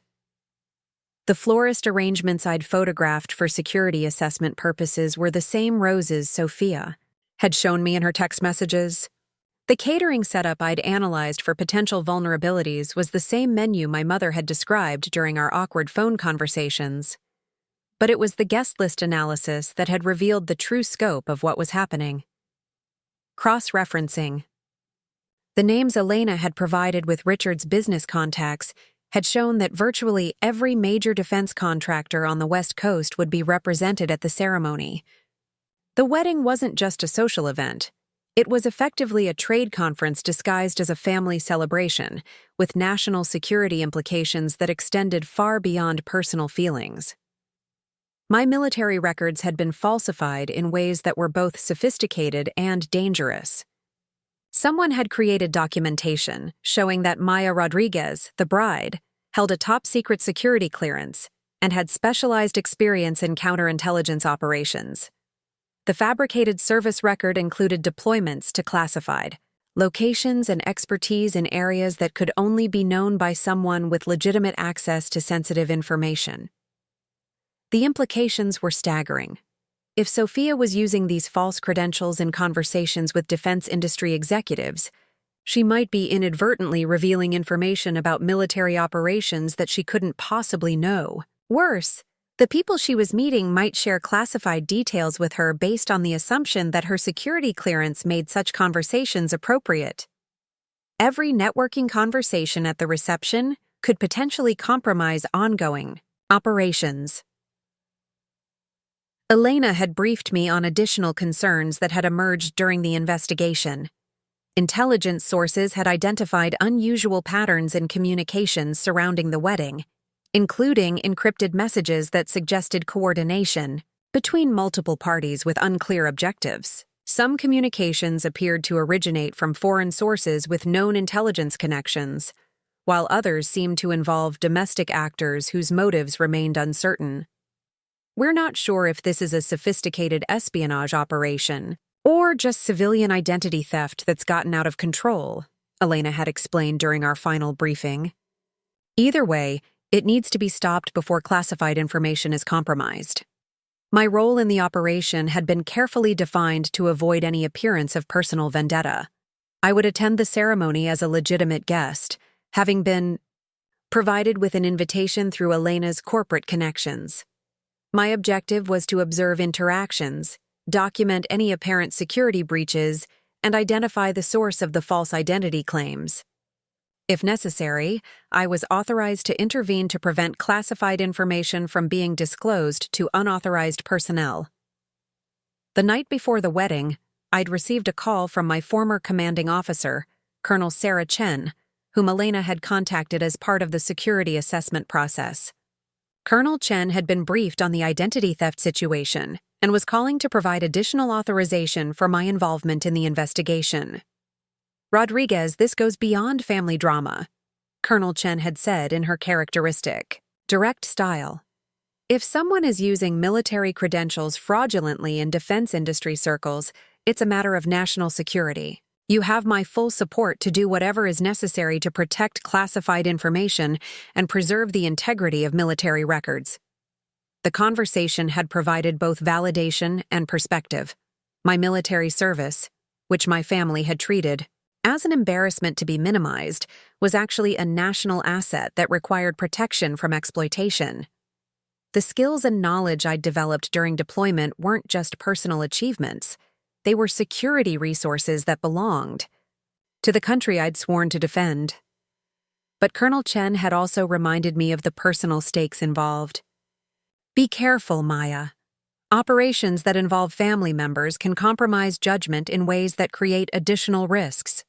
The florist arrangements I'd photographed for security assessment purposes were the same roses Sophia had shown me in her text messages. The catering setup I'd analyzed for potential vulnerabilities was the same menu my mother had described during our awkward phone conversations. But it was the guest list analysis that had revealed the true scope of what was happening. Cross-referencing. The names Elena had provided with Richard's business contacts had shown that virtually every major defense contractor on the West Coast would be represented at the ceremony. The wedding wasn't just a social event. It was effectively a trade conference disguised as a family celebration, with national security implications that extended far beyond personal feelings. My military records had been falsified in ways that were both sophisticated and dangerous. Someone had created documentation showing that Maya Rodriguez, the bride, held a top-secret security clearance and had specialized experience in counterintelligence operations. The fabricated service record included deployments to classified, locations and expertise in areas that could only be known by someone with legitimate access to sensitive information. The implications were staggering. If Sophia was using these false credentials in conversations with defense industry executives, she might be inadvertently revealing information about military operations that she couldn't possibly know. Worse, the people she was meeting might share classified details with her based on the assumption that her security clearance made such conversations appropriate. Every networking conversation at the reception could potentially compromise ongoing operations. Elena had briefed me on additional concerns that had emerged during the investigation. Intelligence sources had identified unusual patterns in communications surrounding the wedding, including encrypted messages that suggested coordination between multiple parties with unclear objectives. Some communications appeared to originate from foreign sources with known intelligence connections, while others seemed to involve domestic actors whose motives remained uncertain. We're not sure if this is a sophisticated espionage operation or just civilian identity theft that's gotten out of control, Elena had explained during our final briefing. Either way, it needs to be stopped before classified information is compromised. My role in the operation had been carefully defined to avoid any appearance of personal vendetta. I would attend the ceremony as a legitimate guest, having been provided with an invitation through Elena's corporate connections. My objective was to observe interactions, document any apparent security breaches, and identify the source of the false identity claims. If necessary, I was authorized to intervene to prevent classified information from being disclosed to unauthorized personnel. The night before the wedding, I'd received a call from my former commanding officer, Colonel Sarah Chen, whom Elena had contacted as part of the security assessment process. Colonel Chen had been briefed on the identity theft situation and was calling to provide additional authorization for my involvement in the investigation. Rodriguez, this goes beyond family drama, Colonel Chen had said in her characteristic, direct style. If someone is using military credentials fraudulently in defense industry circles, it's a matter of national security. You have my full support to do whatever is necessary to protect classified information and preserve the integrity of military records. The conversation had provided both validation and perspective. My military service, which my family had treated as an embarrassment to be minimized, was actually a national asset that required protection from exploitation. The skills and knowledge I'd developed during deployment weren't just personal achievements. They were security resources that belonged to the country I'd sworn to defend. But Colonel Chen had also reminded me of the personal stakes involved. Be careful, Maya. Operations that involve family members can compromise judgment in ways that create additional risks.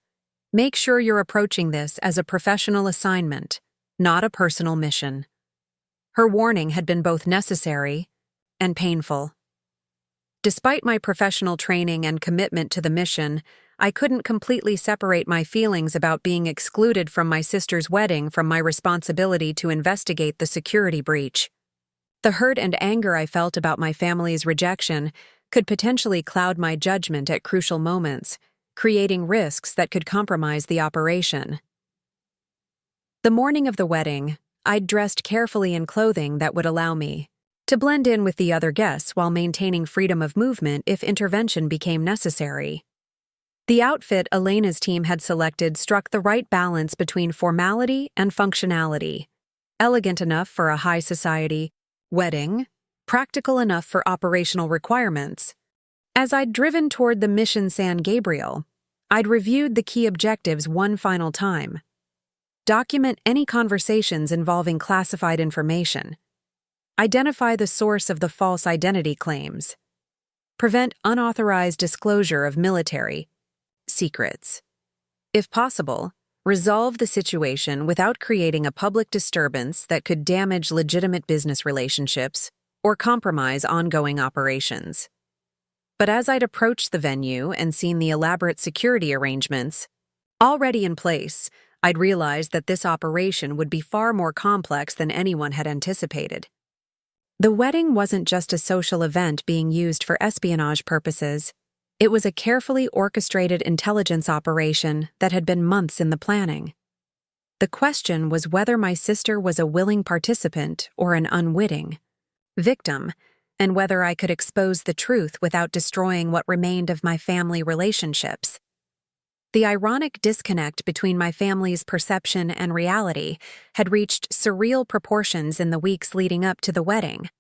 Make sure you're approaching this as a professional assignment, not a personal mission. Her warning had been both necessary and painful. Despite my professional training and commitment to the mission, I couldn't completely separate my feelings about being excluded from my sister's wedding from my responsibility to investigate the security breach. The hurt and anger I felt about my family's rejection could potentially cloud my judgment at crucial moments, creating risks that could compromise the operation. The morning of the wedding, I'd dressed carefully in clothing that would allow me to blend in with the other guests while maintaining freedom of movement if intervention became necessary. The outfit Elena's team had selected struck the right balance between formality and functionality. Elegant enough for a high society wedding, practical enough for operational requirements. As I'd driven toward the Mission San Gabriel, I'd reviewed the key objectives one final time. Document any conversations involving classified information. Identify the source of the false identity claims. Prevent unauthorized disclosure of military secrets. If possible, resolve the situation without creating a public disturbance that could damage legitimate business relationships or compromise ongoing operations. But as I'd approached the venue and seen the elaborate security arrangements already in place, I'd realized that this operation would be far more complex than anyone had anticipated. The wedding wasn't just a social event being used for espionage purposes. It was a carefully orchestrated intelligence operation that had been months in the planning. The question was whether my sister was a willing participant or an unwitting victim, and whether I could expose the truth without destroying what remained of my family relationships. The ironic disconnect between my family's perception and reality had reached surreal proportions in the weeks leading up to the wedding.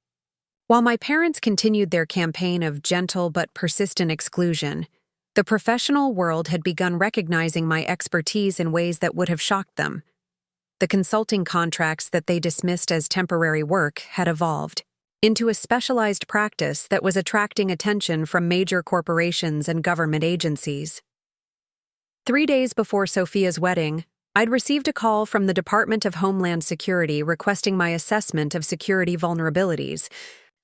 While my parents continued their campaign of gentle but persistent exclusion, the professional world had begun recognizing my expertise in ways that would have shocked them. The consulting contracts that they dismissed as temporary work had evolved into a specialized practice that was attracting attention from major corporations and government agencies. 3 days before Sophia's wedding, I'd received a call from the Department of Homeland Security requesting my assessment of security vulnerabilities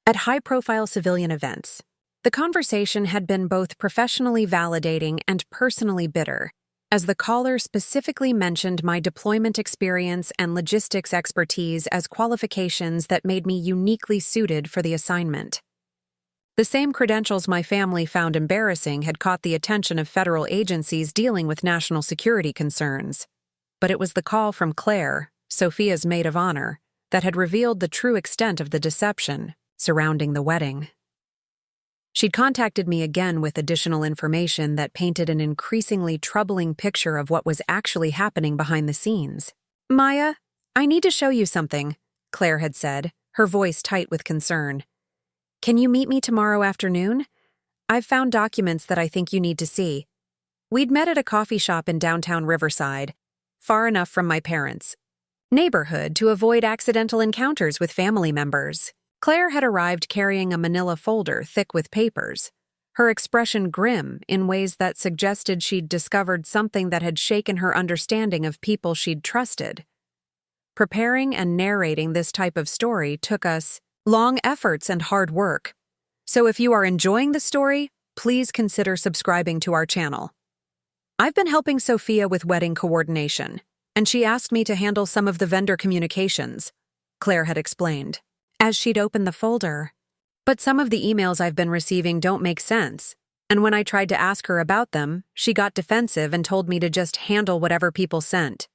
at high-profile civilian events. The conversation had been both professionally validating and personally bitter, as the caller specifically mentioned my deployment experience and logistics expertise as qualifications that made me uniquely suited for the assignment. The same credentials my family found embarrassing had caught the attention of federal agencies dealing with national security concerns. But it was the call from Claire, Sophia's maid of honor, that had revealed the true extent of the deception surrounding the wedding. She'd contacted me again with additional information that painted an increasingly troubling picture of what was actually happening behind the scenes. "Maya, I need to show you something," Claire had said, her voice tight with concern. "Can you meet me tomorrow afternoon? I've found documents that I think you need to see." We'd met at a coffee shop in downtown Riverside, far enough from my parents' neighborhood to avoid accidental encounters with family members. Claire had arrived carrying a manila folder thick with papers, her expression grim in ways that suggested she'd discovered something that had shaken her understanding of people she'd trusted. Preparing and narrating this type of story took us long efforts and hard work. So if you are enjoying the story, please consider subscribing to our channel. I've been helping Sophia with wedding coordination, and she asked me to handle some of the vendor communications, Claire had explained, as she'd opened the folder. But some of the emails I've been receiving don't make sense, and when I tried to ask her about them, she got defensive and told me to just handle whatever people sent.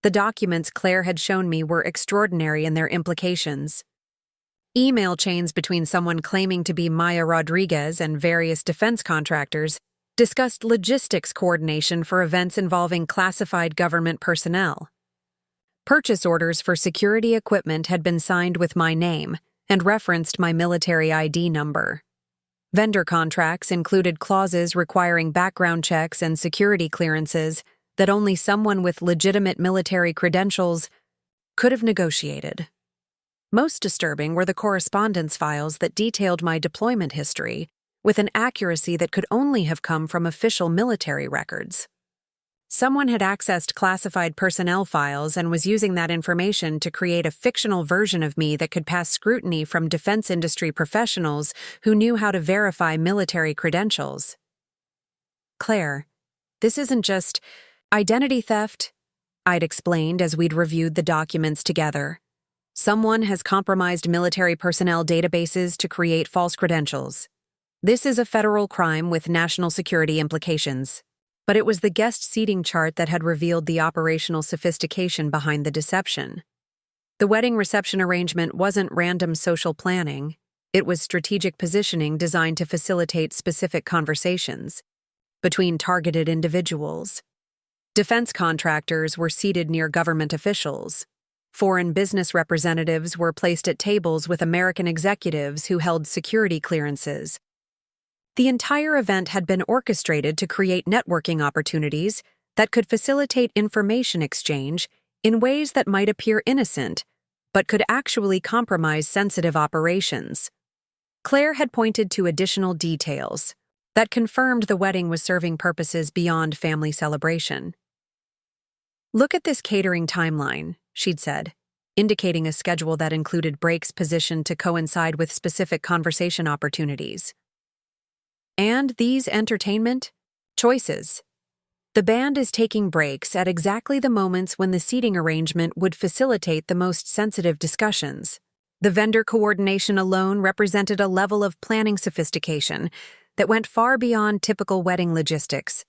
The documents Claire had shown me were extraordinary in their implications. Email chains between someone claiming to be Maya Rodriguez and various defense contractors discussed logistics coordination for events involving classified government personnel. Purchase orders for security equipment had been signed with my name and referenced my military ID number. Vendor contracts included clauses requiring background checks and security clearances that only someone with legitimate military credentials could have negotiated. Most disturbing were the correspondence files that detailed my deployment history with an accuracy that could only have come from official military records. Someone had accessed classified personnel files and was using that information to create a fictional version of me that could pass scrutiny from defense industry professionals who knew how to verify military credentials. "Claire, this isn't just identity theft," I'd explained as we'd reviewed the documents together. "Someone has compromised military personnel databases to create false credentials. This is a federal crime with national security implications." But it was the guest seating chart that had revealed the operational sophistication behind the deception. The wedding reception arrangement wasn't random social planning. It was strategic positioning designed to facilitate specific conversations. between targeted individuals. Defense contractors were seated near government officials. Foreign business representatives were placed at tables with American executives who held security clearances. The entire event had been orchestrated to create networking opportunities that could facilitate information exchange in ways that might appear innocent, but could actually compromise sensitive operations. Claire had pointed to additional details that confirmed the wedding was serving purposes beyond family celebration. "Look at this catering timeline," she'd said, indicating a schedule that included breaks positioned to coincide with specific conversation opportunities. "And these entertainment choices. The band is taking breaks at exactly the moments when the seating arrangement would facilitate the most sensitive discussions. The vendor coordination alone represented a level of planning sophistication that went far beyond typical wedding logistics.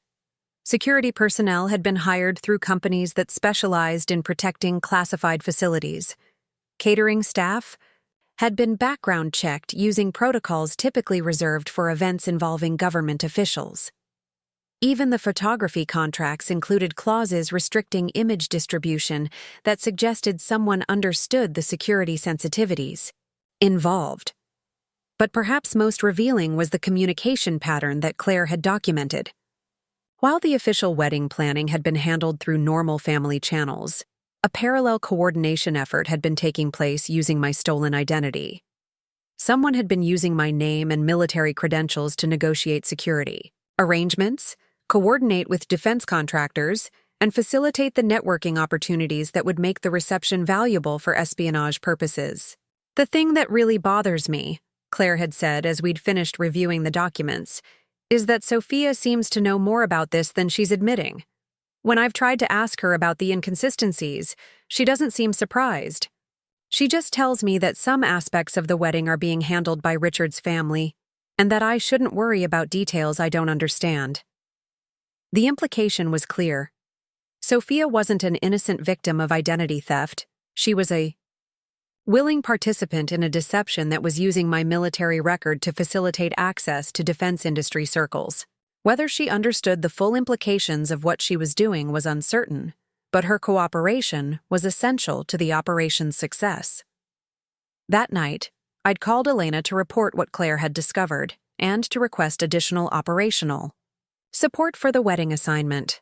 Security personnel had been hired through companies that specialized in protecting classified facilities. Catering staff had been background checked using protocols typically reserved for events involving government officials. Even the photography contracts included clauses restricting image distribution that suggested someone understood the security sensitivities involved. But perhaps most revealing was the communication pattern that Claire had documented. While the official wedding planning had been handled through normal family channels, a parallel coordination effort had been taking place using my stolen identity. Someone had been using my name and military credentials to negotiate security arrangements, coordinate with defense contractors, and facilitate the networking opportunities that would make the reception valuable for espionage purposes. "The thing that really bothers me," Claire had said as we'd finished reviewing the documents, "is that Sophia seems to know more about this than she's admitting. When I've tried to ask her about the inconsistencies, she doesn't seem surprised. She just tells me that some aspects of the wedding are being handled by Richard's family, and that I shouldn't worry about details I don't understand." The implication was clear. Sophia wasn't an innocent victim of identity theft. She was a willing participant in a deception that was using my military record to facilitate access to defense industry circles. Whether she understood the full implications of what she was doing was uncertain, but her cooperation was essential to the operation's success. That night, I'd called Elena to report what Claire had discovered and to request additional operational support for the wedding assignment.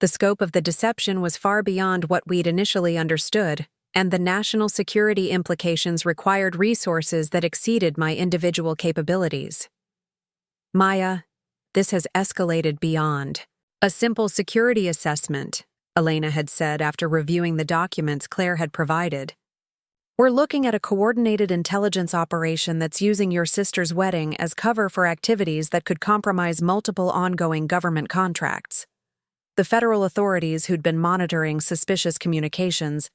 The scope of the deception was far beyond what we'd initially understood, and the national security implications required resources that exceeded my individual capabilities. "Maya, this has escalated beyond a simple security assessment," Elena had said after reviewing the documents Claire had provided. "We're looking at a coordinated intelligence operation that's using your sister's wedding as cover for activities that could compromise multiple ongoing government contracts. The federal authorities who'd been monitoring suspicious communications,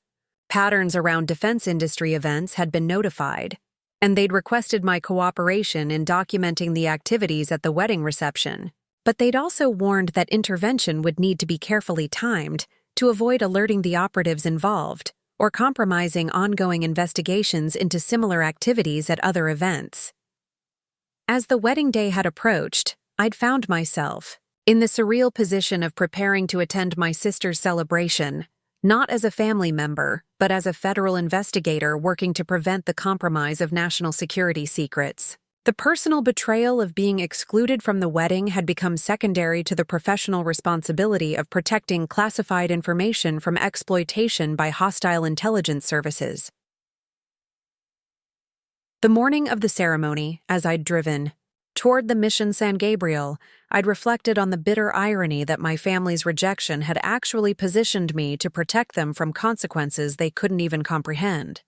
patterns around defense industry events had been notified, and they'd requested my cooperation in documenting the activities at the wedding reception. But they'd also warned that intervention would need to be carefully timed to avoid alerting the operatives involved or compromising ongoing investigations into similar activities at other events." As the wedding day had approached, I'd found myself in the surreal position of preparing to attend my sister's celebration, not as a family member, but as a federal investigator working to prevent the compromise of national security secrets. The personal betrayal of being excluded from the wedding had become secondary to the professional responsibility of protecting classified information from exploitation by hostile intelligence services. The morning of the ceremony, as I'd driven toward the Mission San Gabriel, I'd reflected on the bitter irony that my family's rejection had actually positioned me to protect them from consequences they couldn't even comprehend.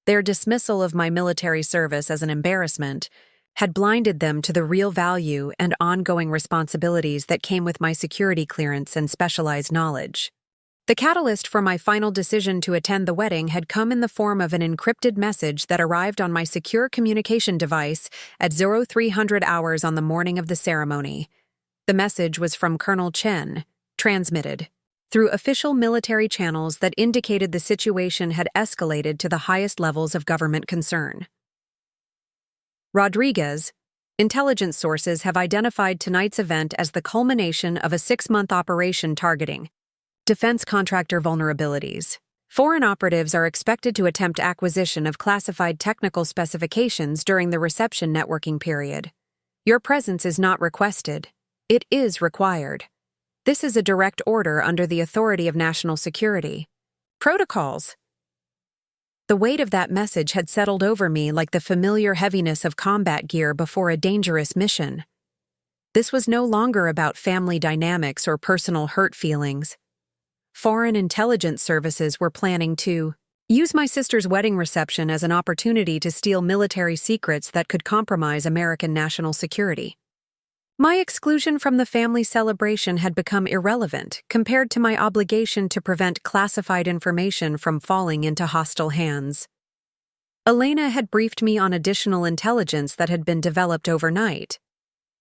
Their dismissal of my military service as an embarrassment had blinded them to the real value and ongoing responsibilities that came with my security clearance and specialized knowledge. The catalyst for my final decision to attend the wedding had come in the form of an encrypted message that arrived on my secure communication device at 0300 hours on the morning of the ceremony. The message was from Colonel Chen, transmitted through official military channels that indicated the situation had escalated to the highest levels of government concern. "Rodriguez, Intelligence sources have identified tonight's event as the culmination of a 6-month operation targeting defense contractor vulnerabilities. Foreign operatives are expected to attempt acquisition of classified technical specifications during the reception networking period. Your presence is not requested. It is required. This is a direct order under the authority of national security. Protocols. The weight of that message had settled over me like the familiar heaviness of combat gear before a dangerous mission. This was no longer about family dynamics or personal hurt feelings. Foreign intelligence services were planning to use my sister's wedding reception as an opportunity to steal military secrets that could compromise American national security. My exclusion from the family celebration had become irrelevant compared to my obligation to prevent classified information from falling into hostile hands. Elena had briefed me on additional intelligence that had been developed overnight.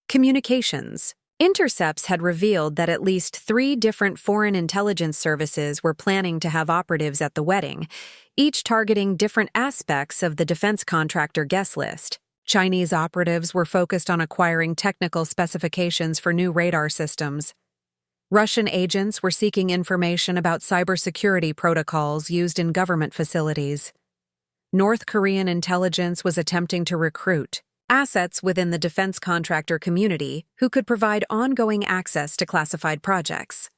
Communications. Intercepts had revealed that at least 3 different foreign intelligence services were planning to have operatives at the wedding, each targeting different aspects of the defense contractor guest list. Chinese operatives were focused on acquiring technical specifications for new radar systems. Russian agents were seeking information about cybersecurity protocols used in government facilities. North Korean intelligence was attempting to recruit assets within the defense contractor community who could provide ongoing access to classified projects.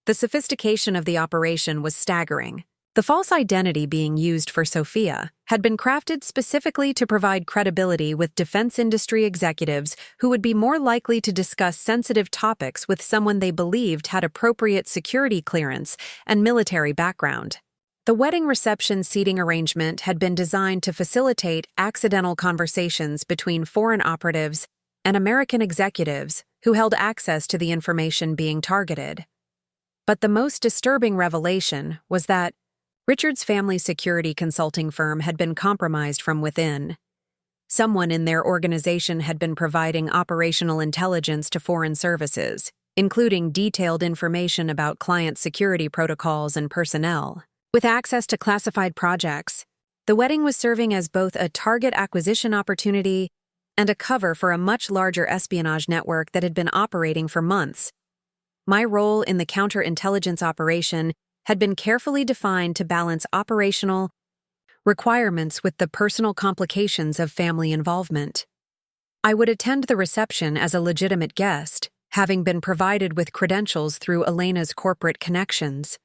The sophistication of the operation was staggering. The false identity being used for Sophia had been crafted specifically to provide credibility with defense industry executives who would be more likely to discuss sensitive topics with someone they believed had appropriate security clearance and military background. The wedding reception seating arrangement had been designed to facilitate accidental conversations between foreign operatives and American executives who held access to the information being targeted. But the most disturbing revelation was that Richard's family security consulting firm had been compromised from within. Someone in their organization had been providing operational intelligence to foreign services, including detailed information about client security protocols and personnel. With access to classified projects, the wedding was serving as both a target acquisition opportunity and a cover for a much larger espionage network that had been operating for months. My role in the counterintelligence operation had been carefully defined to balance operational requirements with the personal complications of family involvement. I would attend the reception as a legitimate guest, having been provided with credentials through Elena's corporate connections.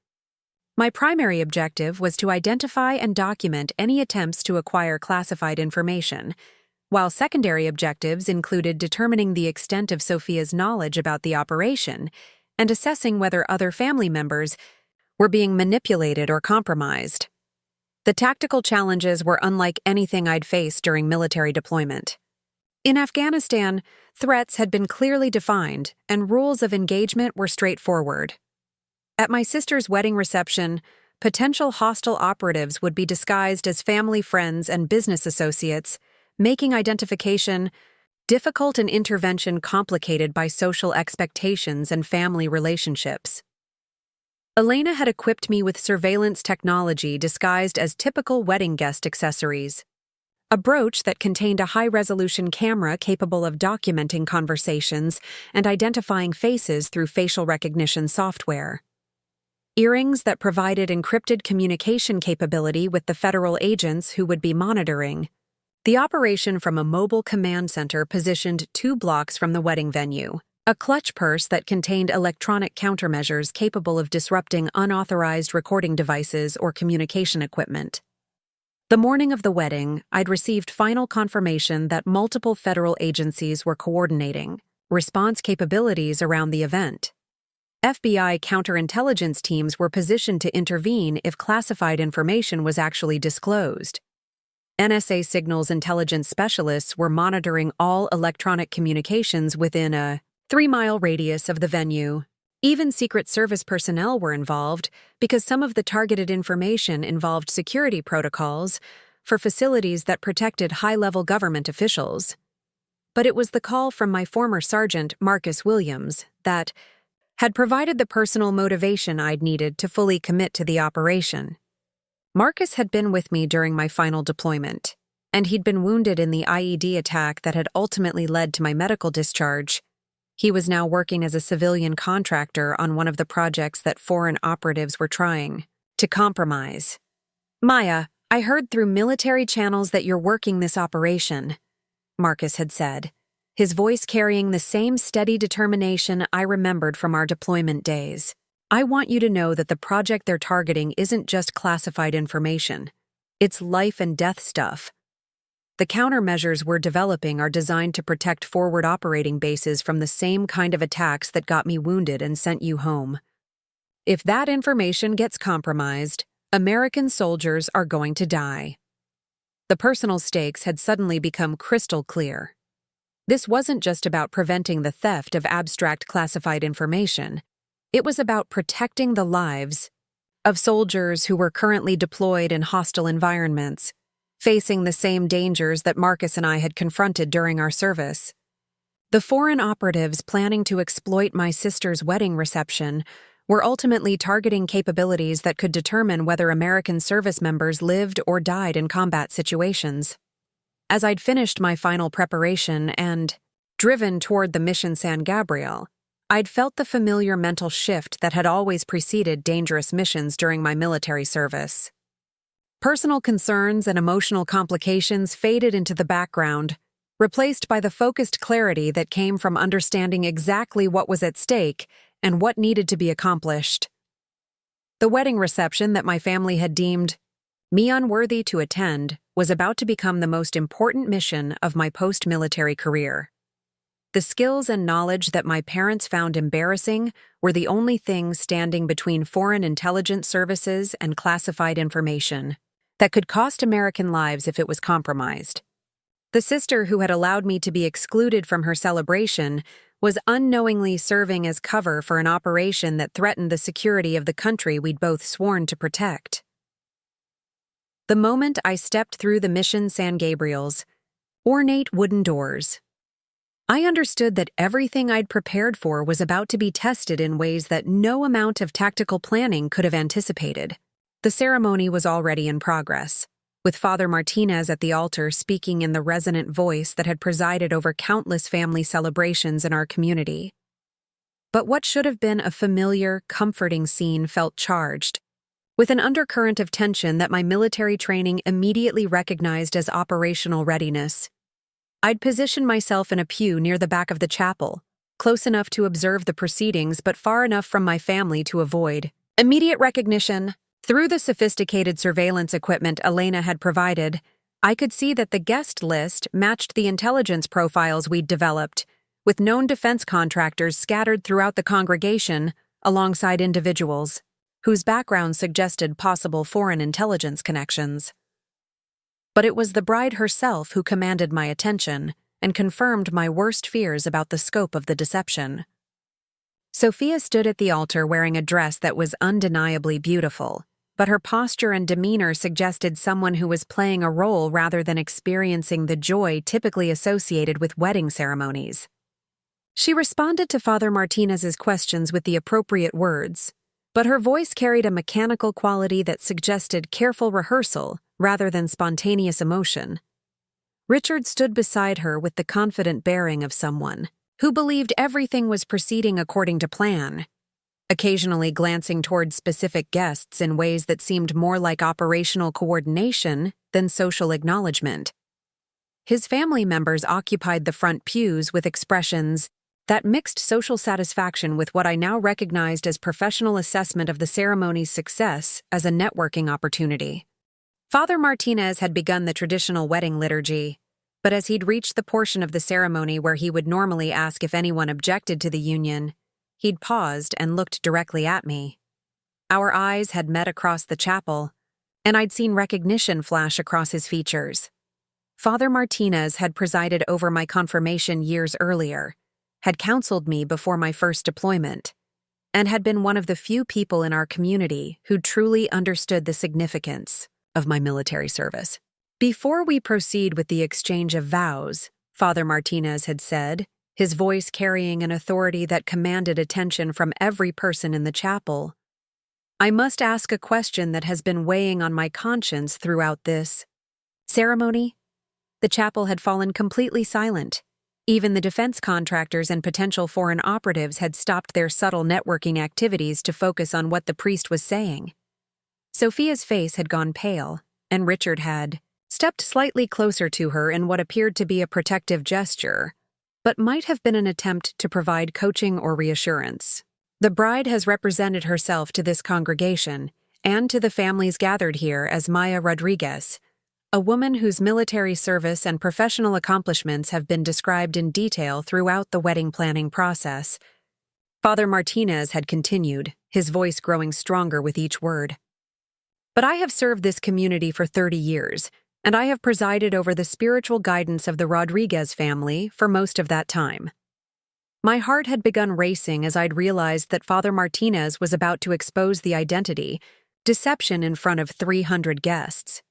My primary objective was to identify and document any attempts to acquire classified information, while secondary objectives included determining the extent of Sophia's knowledge about the operation and assessing whether other family members were being manipulated or compromised. The tactical challenges were unlike anything I'd faced during military deployment. In Afghanistan, threats had been clearly defined and rules of engagement were straightforward. At my sister's wedding reception, potential hostile operatives would be disguised as family friends and business associates, making identification difficult and intervention complicated by social expectations and family relationships. Elena had equipped me with surveillance technology disguised as typical wedding guest accessories. A brooch that contained a high-resolution camera capable of documenting conversations and identifying faces through facial recognition software. Earrings that provided encrypted communication capability with the federal agents who would be monitoring. The operation from a mobile command center positioned 2 blocks from the wedding venue. A clutch purse that contained electronic countermeasures capable of disrupting unauthorized recording devices or communication equipment. The morning of the wedding, I'd received final confirmation that multiple federal agencies were coordinating response capabilities around the event. FBI counterintelligence teams were positioned to intervene if classified information was actually disclosed. NSA signals intelligence specialists were monitoring all electronic communications within a 3-mile radius of the venue. Even Secret Service personnel were involved because some of the targeted information involved security protocols for facilities that protected high-level government officials. But it was the call from my former sergeant, Marcus Williams, that had provided the personal motivation I'd needed to fully commit to the operation. Marcus had been with me during my final deployment. and he'd been wounded in the IED attack that had ultimately led to my medical discharge. He was now working as a civilian contractor on one of the projects that foreign operatives were trying to compromise. "Maya, I heard through military channels that you're working this operation," Marcus had said, his voice carrying the same steady determination I remembered from our deployment days. "I want you to know that the project they're targeting isn't just classified information. It's life and death stuff. The countermeasures we're developing are designed to protect forward operating bases from the same kind of attacks that got me wounded and sent you home. If that information gets compromised, American soldiers are going to die." The personal stakes had suddenly become crystal clear. This wasn't just about preventing the theft of abstract classified information. It was about protecting the lives of soldiers who were currently deployed in hostile environments, facing the same dangers that Marcus and I had confronted during our service. The foreign operatives planning to exploit my sister's wedding reception were ultimately targeting capabilities that could determine whether American service members lived or died in combat situations. As I'd finished my final preparation and driven toward the mission San Gabriel, I'd felt the familiar mental shift that had always preceded dangerous missions during my military service. Personal concerns and emotional complications faded into the background, replaced by the focused clarity that came from understanding exactly what was at stake and what needed to be accomplished. The wedding reception that my family had deemed me unworthy to attend was about to become the most important mission of my post-military career. The skills and knowledge that my parents found embarrassing were the only things standing between foreign intelligence services and classified information that could cost American lives if it was compromised. The sister who had allowed me to be excluded from her celebration was unknowingly serving as cover for an operation that threatened the security of the country we'd both sworn to protect. The moment I stepped through the mission San Gabriel's ornate wooden doors, I understood that everything I'd prepared for was about to be tested in ways that no amount of tactical planning could have anticipated. The ceremony was already in progress, with Father Martinez at the altar speaking in the resonant voice that had presided over countless family celebrations in our community. But what should have been a familiar, comforting scene felt charged, with an undercurrent of tension that my military training immediately recognized as operational readiness. I'd positioned myself in a pew near the back of the chapel, close enough to observe the proceedings but far enough from my family to avoid immediate recognition. Through the sophisticated surveillance equipment Elena had provided, I could see that the guest list matched the intelligence profiles we'd developed, with known defense contractors scattered throughout the congregation alongside individuals whose backgrounds suggested possible foreign intelligence connections. But it was the bride herself who commanded my attention and confirmed my worst fears about the scope of the deception. Sophia stood at the altar wearing a dress that was undeniably beautiful, but her posture and demeanor suggested someone who was playing a role rather than experiencing the joy typically associated with wedding ceremonies. She responded to Father Martinez's questions with the appropriate words, but her voice carried a mechanical quality that suggested careful rehearsal rather than spontaneous emotion. Richard stood beside her with the confident bearing of someone who believed everything was proceeding according to plan, occasionally glancing toward specific guests in ways that seemed more like operational coordination than social acknowledgement. His family members occupied the front pews with expressions that mixed social satisfaction with what I now recognized as professional assessment of the ceremony's success as a networking opportunity. Father Martinez had begun the traditional wedding liturgy, but as he'd reached the portion of the ceremony where he would normally ask if anyone objected to the union, he'd paused and looked directly at me. Our eyes had met across the chapel, and I'd seen recognition flash across his features. Father Martinez had presided over my confirmation years earlier, had counseled me before my first deployment, and had been one of the few people in our community who truly understood the significance of my military service. Before we proceed with the exchange of vows, Father Martinez had said, his voice carrying an authority that commanded attention from every person in the chapel, I must ask a question that has been weighing on my conscience throughout this ceremony. The chapel had fallen completely silent. Even the defense contractors and potential foreign operatives had stopped their subtle networking activities to focus on what the priest was saying. Sophia's face had gone pale, and Richard had stepped slightly closer to her in what appeared to be a protective gesture, but might have been an attempt to provide coaching or reassurance. The bride has represented herself to this congregation and to the families gathered here as Maya Rodriguez, a woman whose military service and professional accomplishments have been described in detail throughout the wedding planning process. Father Martinez had continued, his voice growing stronger with each word. But I have served this community for 30 years, and I have presided over the spiritual guidance of the Rodriguez family for most of that time. My heart had begun racing as I'd realized that Father Martinez was about to expose the identity, deception in front of 300 guests,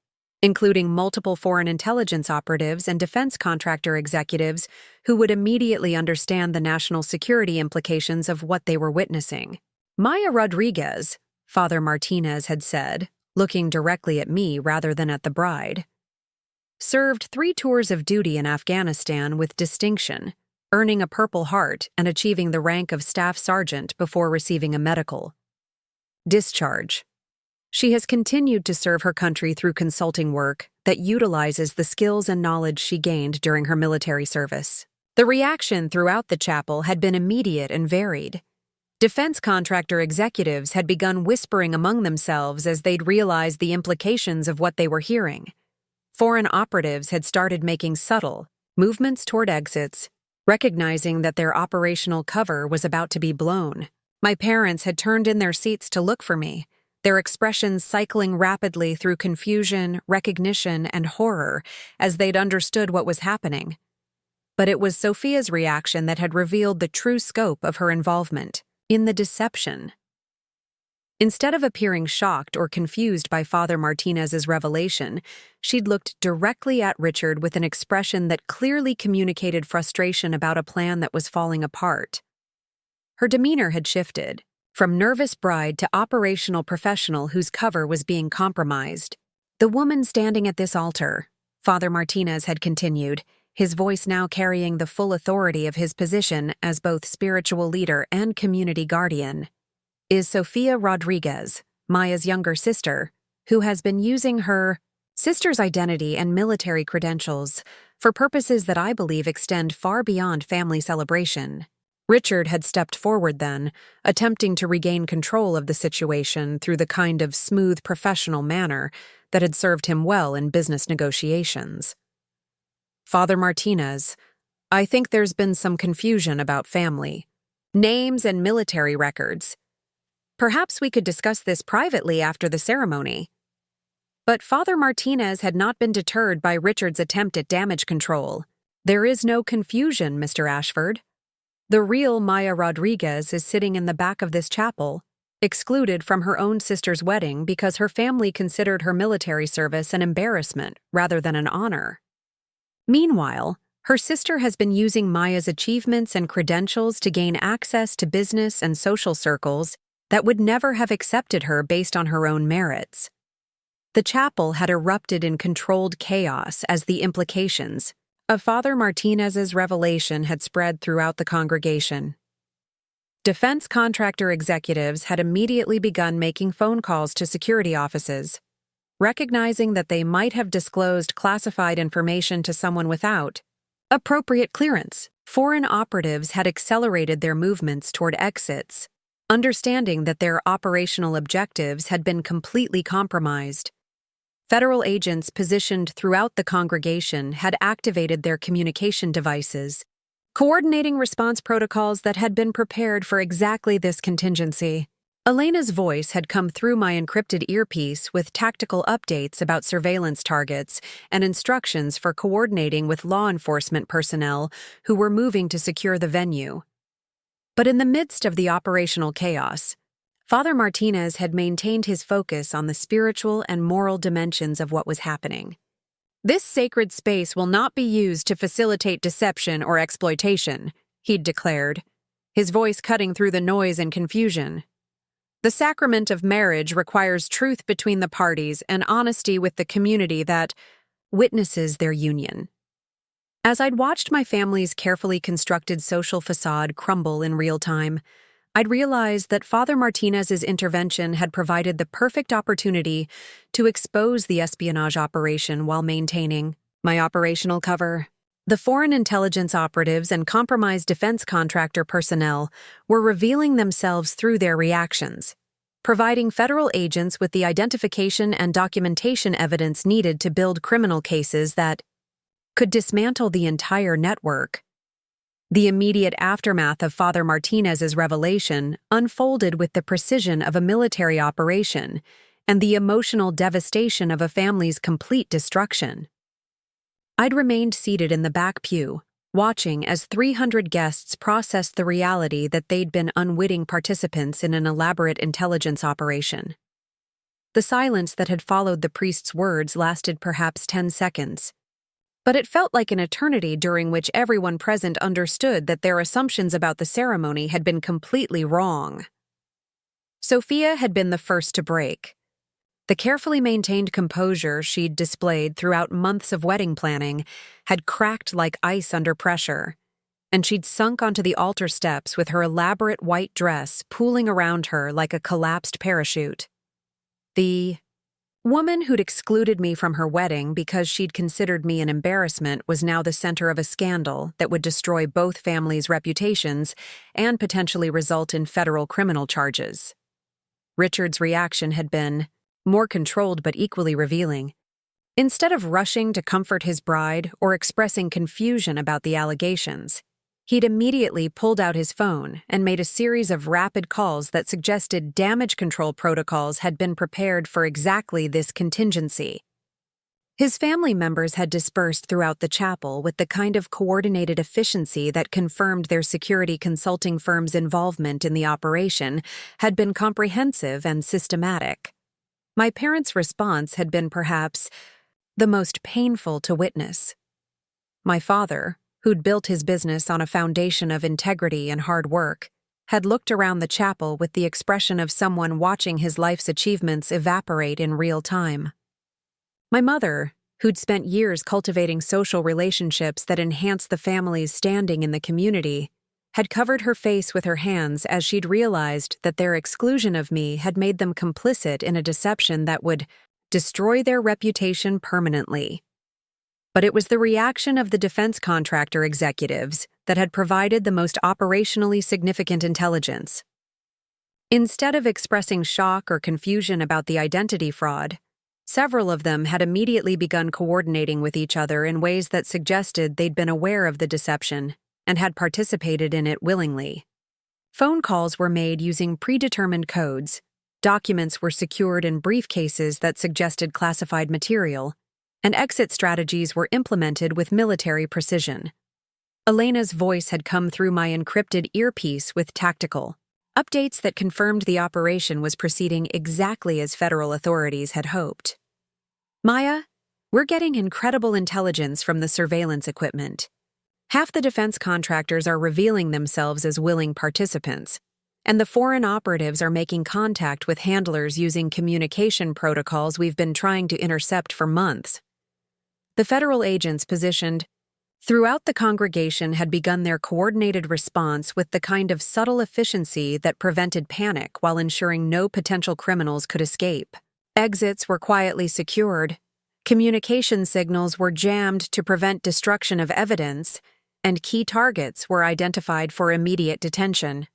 including multiple foreign intelligence operatives and defense contractor executives who would immediately understand the national security implications of what they were witnessing. Maya Rodriguez, Father Martinez had said, looking directly at me rather than at the bride, served 3 tours of duty in Afghanistan with distinction, earning a Purple Heart and achieving the rank of Staff Sergeant before receiving a medical discharge. She has continued to serve her country through consulting work that utilizes the skills and knowledge she gained during her military service. The reaction throughout the chapel had been immediate and varied. Defense contractor executives had begun whispering among themselves as they'd realized the implications of what they were hearing. Foreign operatives had started making subtle movements toward exits, recognizing that their operational cover was about to be blown. My parents had turned in their seats to look for me, their expressions cycling rapidly through confusion, recognition, and horror as they'd understood what was happening. But it was Sophia's reaction that had revealed the true scope of her involvement in the deception. Instead of appearing shocked or confused by Father Martinez's revelation, she'd looked directly at Richard with an expression that clearly communicated frustration about a plan that was falling apart. Her demeanor had shifted, from nervous bride to operational professional whose cover was being compromised. The woman standing at this altar, Father Martinez had continued, his voice now carrying the full authority of his position as both spiritual leader and community guardian, is Sophia Rodriguez, Maya's younger sister, who has been using her sister's identity and military credentials for purposes that I believe extend far beyond family celebration. Richard had stepped forward then, attempting to regain control of the situation through the kind of smooth professional manner that had served him well in business negotiations. Father Martinez, I think there's been some confusion about family, names and military records. Perhaps we could discuss this privately after the ceremony. But Father Martinez had not been deterred by Richard's attempt at damage control. There is no confusion, Mr. Ashford. The real Maya Rodriguez is sitting in the back of this chapel, excluded from her own sister's wedding because her family considered her military service an embarrassment rather than an honor. Meanwhile, her sister has been using Maya's achievements and credentials to gain access to business and social circles that would never have accepted her based on her own merits. The chapel had erupted in controlled chaos as the implications of Father Martinez's revelation had spread throughout the congregation. Defense contractor executives had immediately begun making phone calls to security offices, recognizing that they might have disclosed classified information to someone without appropriate clearance. Foreign operatives had accelerated their movements toward exits, understanding that their operational objectives had been completely compromised. Federal agents positioned throughout the congregation had activated their communication devices, coordinating response protocols that had been prepared for exactly this contingency. Elena's voice had come through my encrypted earpiece with tactical updates about surveillance targets and instructions for coordinating with law enforcement personnel who were moving to secure the venue. But in the midst of the operational chaos, Father Martinez had maintained his focus on the spiritual and moral dimensions of what was happening. This sacred space will not be used to facilitate deception or exploitation, he'd declared, his voice cutting through the noise and confusion. The sacrament of marriage requires truth between the parties and honesty with the community that witnesses their union. As I'd watched my family's carefully constructed social facade crumble in real time, I'd realized that Father Martinez's intervention had provided the perfect opportunity to expose the espionage operation while maintaining my operational cover. The foreign intelligence operatives and compromised defense contractor personnel were revealing themselves through their reactions, providing federal agents with the identification and documentation evidence needed to build criminal cases that could dismantle the entire network. The immediate aftermath of Father Martinez's revelation unfolded with the precision of a military operation and the emotional devastation of a family's complete destruction. I'd remained seated in the back pew, watching as 300 guests processed the reality that they'd been unwitting participants in an elaborate intelligence operation. The silence that had followed the priest's words lasted perhaps 10 seconds. But it felt like an eternity during which everyone present understood that their assumptions about the ceremony had been completely wrong. Sophia had been the first to break. The carefully maintained composure she'd displayed throughout months of wedding planning had cracked like ice under pressure, and she'd sunk onto the altar steps with her elaborate white dress pooling around her like a collapsed parachute. The woman who'd excluded me from her wedding because she'd considered me an embarrassment was now the center of a scandal that would destroy both families' reputations and potentially result in federal criminal charges. Richard's reaction had been more controlled but equally revealing. Instead of rushing to comfort his bride or expressing confusion about the allegations, he'd immediately pulled out his phone and made a series of rapid calls that suggested damage control protocols had been prepared for exactly this contingency. His family members had dispersed throughout the chapel with the kind of coordinated efficiency that confirmed their security consulting firm's involvement in the operation had been comprehensive and systematic. My parents' response had been perhaps the most painful to witness. My father, who'd built his business on a foundation of integrity and hard work, had looked around the chapel with the expression of someone watching his life's achievements evaporate in real time. My mother, who'd spent years cultivating social relationships that enhanced the family's standing in the community, had covered her face with her hands as she'd realized that their exclusion of me had made them complicit in a deception that would destroy their reputation permanently. But it was the reaction of the defense contractor executives that had provided the most operationally significant intelligence. Instead of expressing shock or confusion about the identity fraud, several of them had immediately begun coordinating with each other in ways that suggested they'd been aware of the deception and had participated in it willingly. Phone calls were made using predetermined codes, documents were secured in briefcases that suggested classified material, and exit strategies were implemented with military precision. Elena's voice had come through my encrypted earpiece with tactical updates that confirmed the operation was proceeding exactly as federal authorities had hoped. Maya, we're getting incredible intelligence from the surveillance equipment. Half the defense contractors are revealing themselves as willing participants, and the foreign operatives are making contact with handlers using communication protocols we've been trying to intercept for months. The federal agents positioned throughout the congregation had begun their coordinated response with the kind of subtle efficiency that prevented panic while ensuring no potential criminals could escape. Exits were quietly secured, communication signals were jammed to prevent destruction of evidence, and key targets were identified for immediate detention.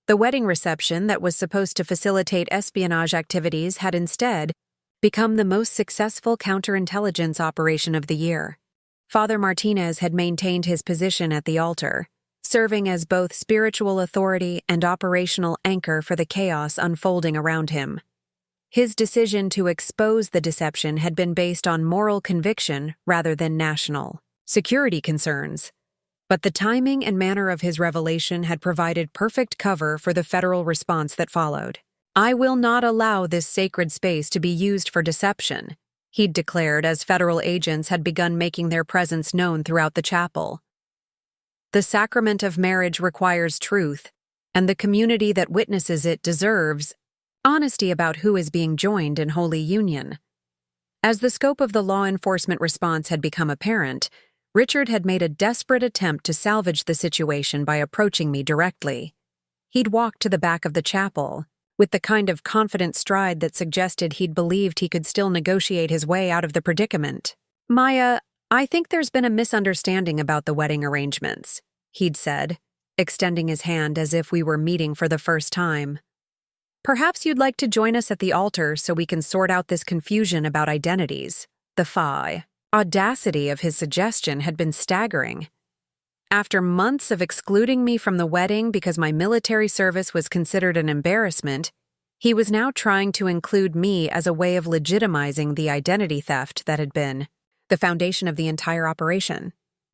The wedding reception that was supposed to facilitate espionage activities had instead become the most successful counterintelligence operation of the year. Father Martinez had maintained his position at the altar, serving as both spiritual authority and operational anchor for the chaos unfolding around him. His decision to expose the deception had been based on moral conviction rather than national security concerns, but the timing and manner of his revelation had provided perfect cover for the federal response that followed. "I will not allow this sacred space to be used for deception," he'd declared as federal agents had begun making their presence known throughout the chapel. "The sacrament of marriage requires truth, and the community that witnesses it deserves honesty about who is being joined in holy union." As the scope of the law enforcement response had become apparent, Richard had made a desperate attempt to salvage the situation by approaching me directly. He'd walked to the back of the chapel, with the kind of confident stride that suggested he'd believed he could still negotiate his way out of the predicament. "Maya, I think there's been a misunderstanding about the wedding arrangements," he'd said, extending his hand as if we were meeting for the first time. "Perhaps you'd like to join us at the altar so we can sort out this confusion about identities." The audacity of his suggestion had been staggering. After months of excluding me from the wedding because my military service was considered an embarrassment, he was now trying to include me as a way of legitimizing the identity theft that had been the foundation of the entire operation.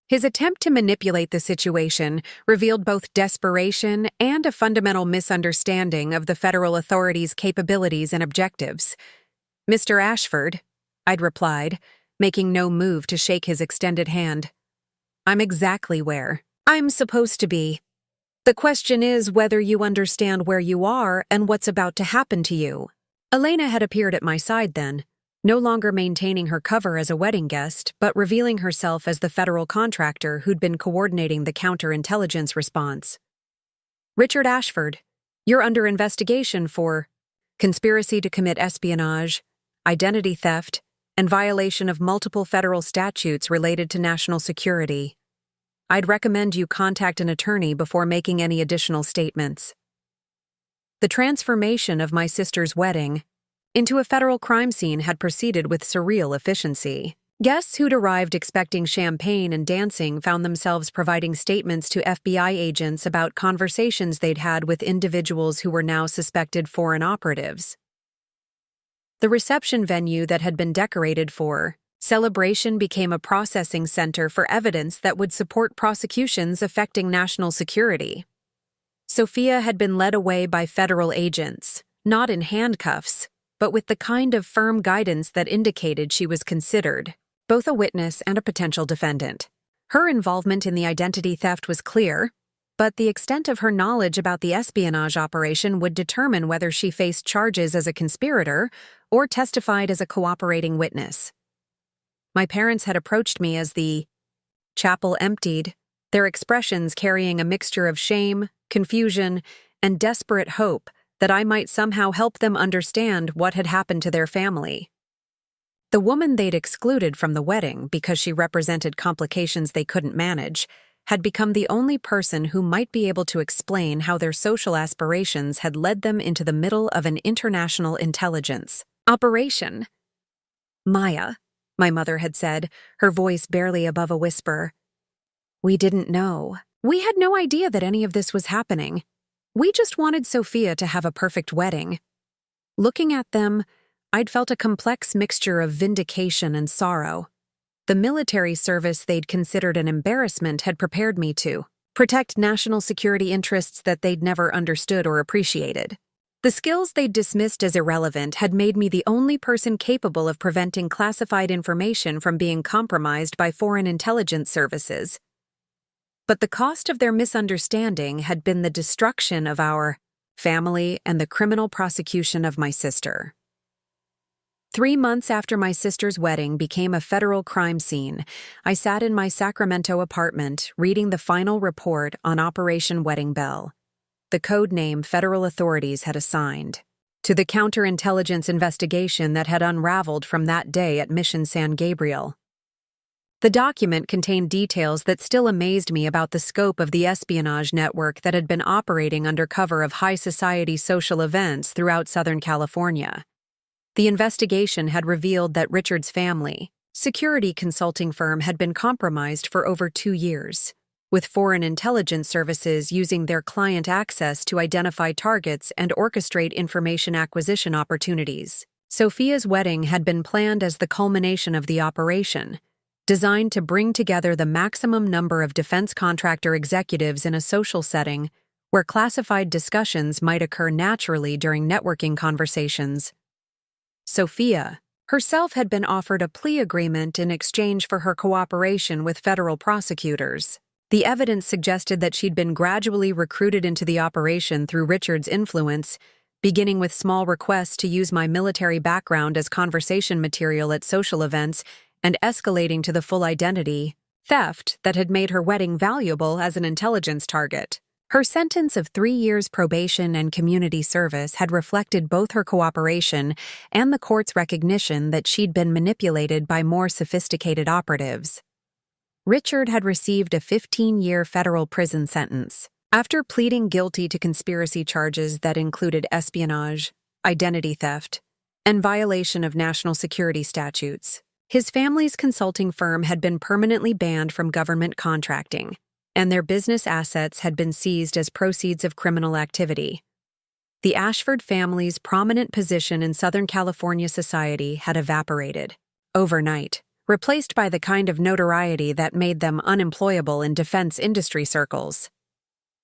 His attempt to manipulate the situation revealed both desperation and a fundamental misunderstanding of the federal authorities' capabilities and objectives. "Mr. Ashford," I'd replied, making no move to shake his extended hand. "I'm exactly where I'm supposed to be. The question is whether you understand where you are and what's about to happen to you." Elena had appeared at my side then, no longer maintaining her cover as a wedding guest, but revealing herself as the federal contractor who'd been coordinating the counterintelligence response. "Richard Ashford, you're under investigation for conspiracy to commit espionage, identity theft, and violation of multiple federal statutes related to national security. I'd recommend you contact an attorney before making any additional statements." The transformation of my sister's wedding into a federal crime scene had proceeded with surreal efficiency. Guests who'd arrived expecting champagne and dancing found themselves providing statements to FBI agents about conversations they'd had with individuals who were now suspected foreign operatives. The reception venue that had been decorated for celebration became a processing center for evidence that would support prosecutions affecting national security. Sophia had been led away by federal agents, not in handcuffs, but with the kind of firm guidance that indicated she was considered both a witness and a potential defendant. Her involvement in the identity theft was clear, but the extent of her knowledge about the espionage operation would determine whether she faced charges as a conspirator or testified as a cooperating witness. My parents had approached me as the chapel emptied, their expressions carrying a mixture of shame, confusion, and desperate hope that I might somehow help them understand what had happened to their family. The woman they'd excluded from the wedding because she represented complications they couldn't manage had become the only person who might be able to explain how their social aspirations had led them into the middle of an international intelligence operation. "Maya," my mother had said, her voice barely above a whisper, "we didn't know. We had no idea that any of this was happening. We just wanted Sophia to have a perfect wedding." Looking at them, I'd felt a complex mixture of vindication and sorrow. The military service they'd considered an embarrassment had prepared me to protect national security interests that they'd never understood or appreciated. The skills they'd dismissed as irrelevant had made me the only person capable of preventing classified information from being compromised by foreign intelligence services. But the cost of their misunderstanding had been the destruction of our family and the criminal prosecution of my sister. 3 months after my sister's wedding became a federal crime scene, I sat in my Sacramento apartment reading the final report on Operation Wedding Bell, the code name federal authorities had assigned to the counterintelligence investigation that had unraveled from that day at Mission San Gabriel. The document contained details that still amazed me about the scope of the espionage network that had been operating under cover of high society social events throughout Southern California. The investigation had revealed that Richard's family, security consulting firm, had been compromised for over 2 years, with foreign intelligence services using their client access to identify targets and orchestrate information acquisition opportunities. Sophia's wedding had been planned as the culmination of the operation, designed to bring together the maximum number of defense contractor executives in a social setting where classified discussions might occur naturally during networking conversations. Sophia herself had been offered a plea agreement in exchange for her cooperation with federal prosecutors. The evidence suggested that she'd been gradually recruited into the operation through Richard's influence, beginning with small requests to use my military background as conversation material at social events and escalating to the full identity theft that had made her wedding valuable as an intelligence target. Her sentence of 3 years probation and community service had reflected both her cooperation and the court's recognition that she'd been manipulated by more sophisticated operatives. Richard had received a 15-year federal prison sentence. After pleading guilty to conspiracy charges that included espionage, identity theft, and violation of national security statutes, his family's consulting firm had been permanently banned from government contracting, and their business assets had been seized as proceeds of criminal activity. The Ashford family's prominent position in Southern California society had evaporated overnight, replaced by the kind of notoriety that made them unemployable in defense industry circles.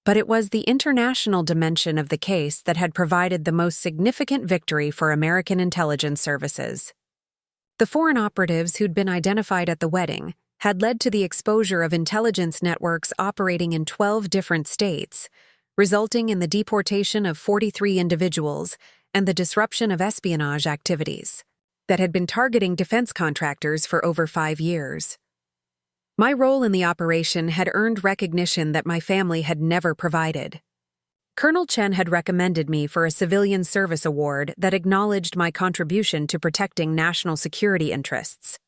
But it was the international dimension of the case that had provided the most significant victory for American intelligence services. The foreign operatives who'd been identified at the wedding had led to the exposure of intelligence networks operating in 12 different states, resulting in the deportation of 43 individuals and the disruption of espionage activities that had been targeting defense contractors for over 5 years. My role in the operation had earned recognition that my family had never provided. Colonel Chen had recommended me for a civilian service award that acknowledged my contribution to protecting national security interests.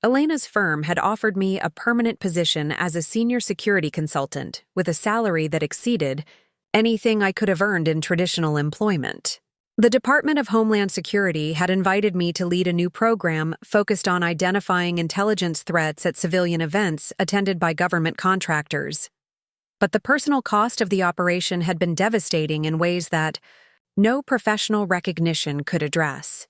Elena's firm had offered me a permanent position as a senior security consultant with a salary that exceeded anything I could have earned in traditional employment. The Department of Homeland Security had invited me to lead a new program focused on identifying intelligence threats at civilian events attended by government contractors. But the personal cost of the operation had been devastating in ways that no professional recognition could address.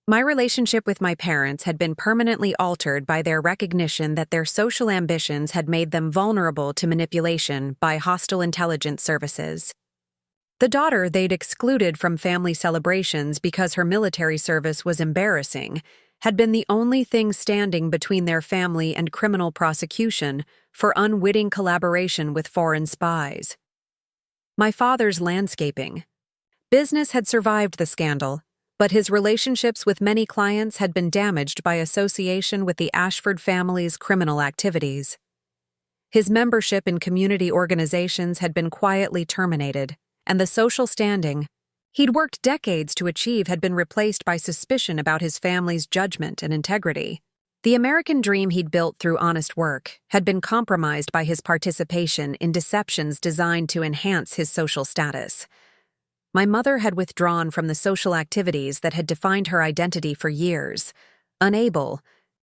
My relationship with my parents had been permanently altered by their recognition that their social ambitions had made them vulnerable to manipulation by hostile intelligence services. The daughter they'd excluded from family celebrations because her military service was embarrassing had been the only thing standing between their family and criminal prosecution for unwitting collaboration with foreign spies. My father's landscaping business had survived the scandal, but his relationships with many clients had been damaged by association with the Ashford family's criminal activities. His membership in community organizations had been quietly terminated, and the social standing he'd worked decades to achieve had been replaced by suspicion about his family's judgment and integrity. The American dream he'd built through honest work had been compromised by his participation in deceptions designed to enhance his social status. My mother had withdrawn from the social activities that had defined her identity for years, unable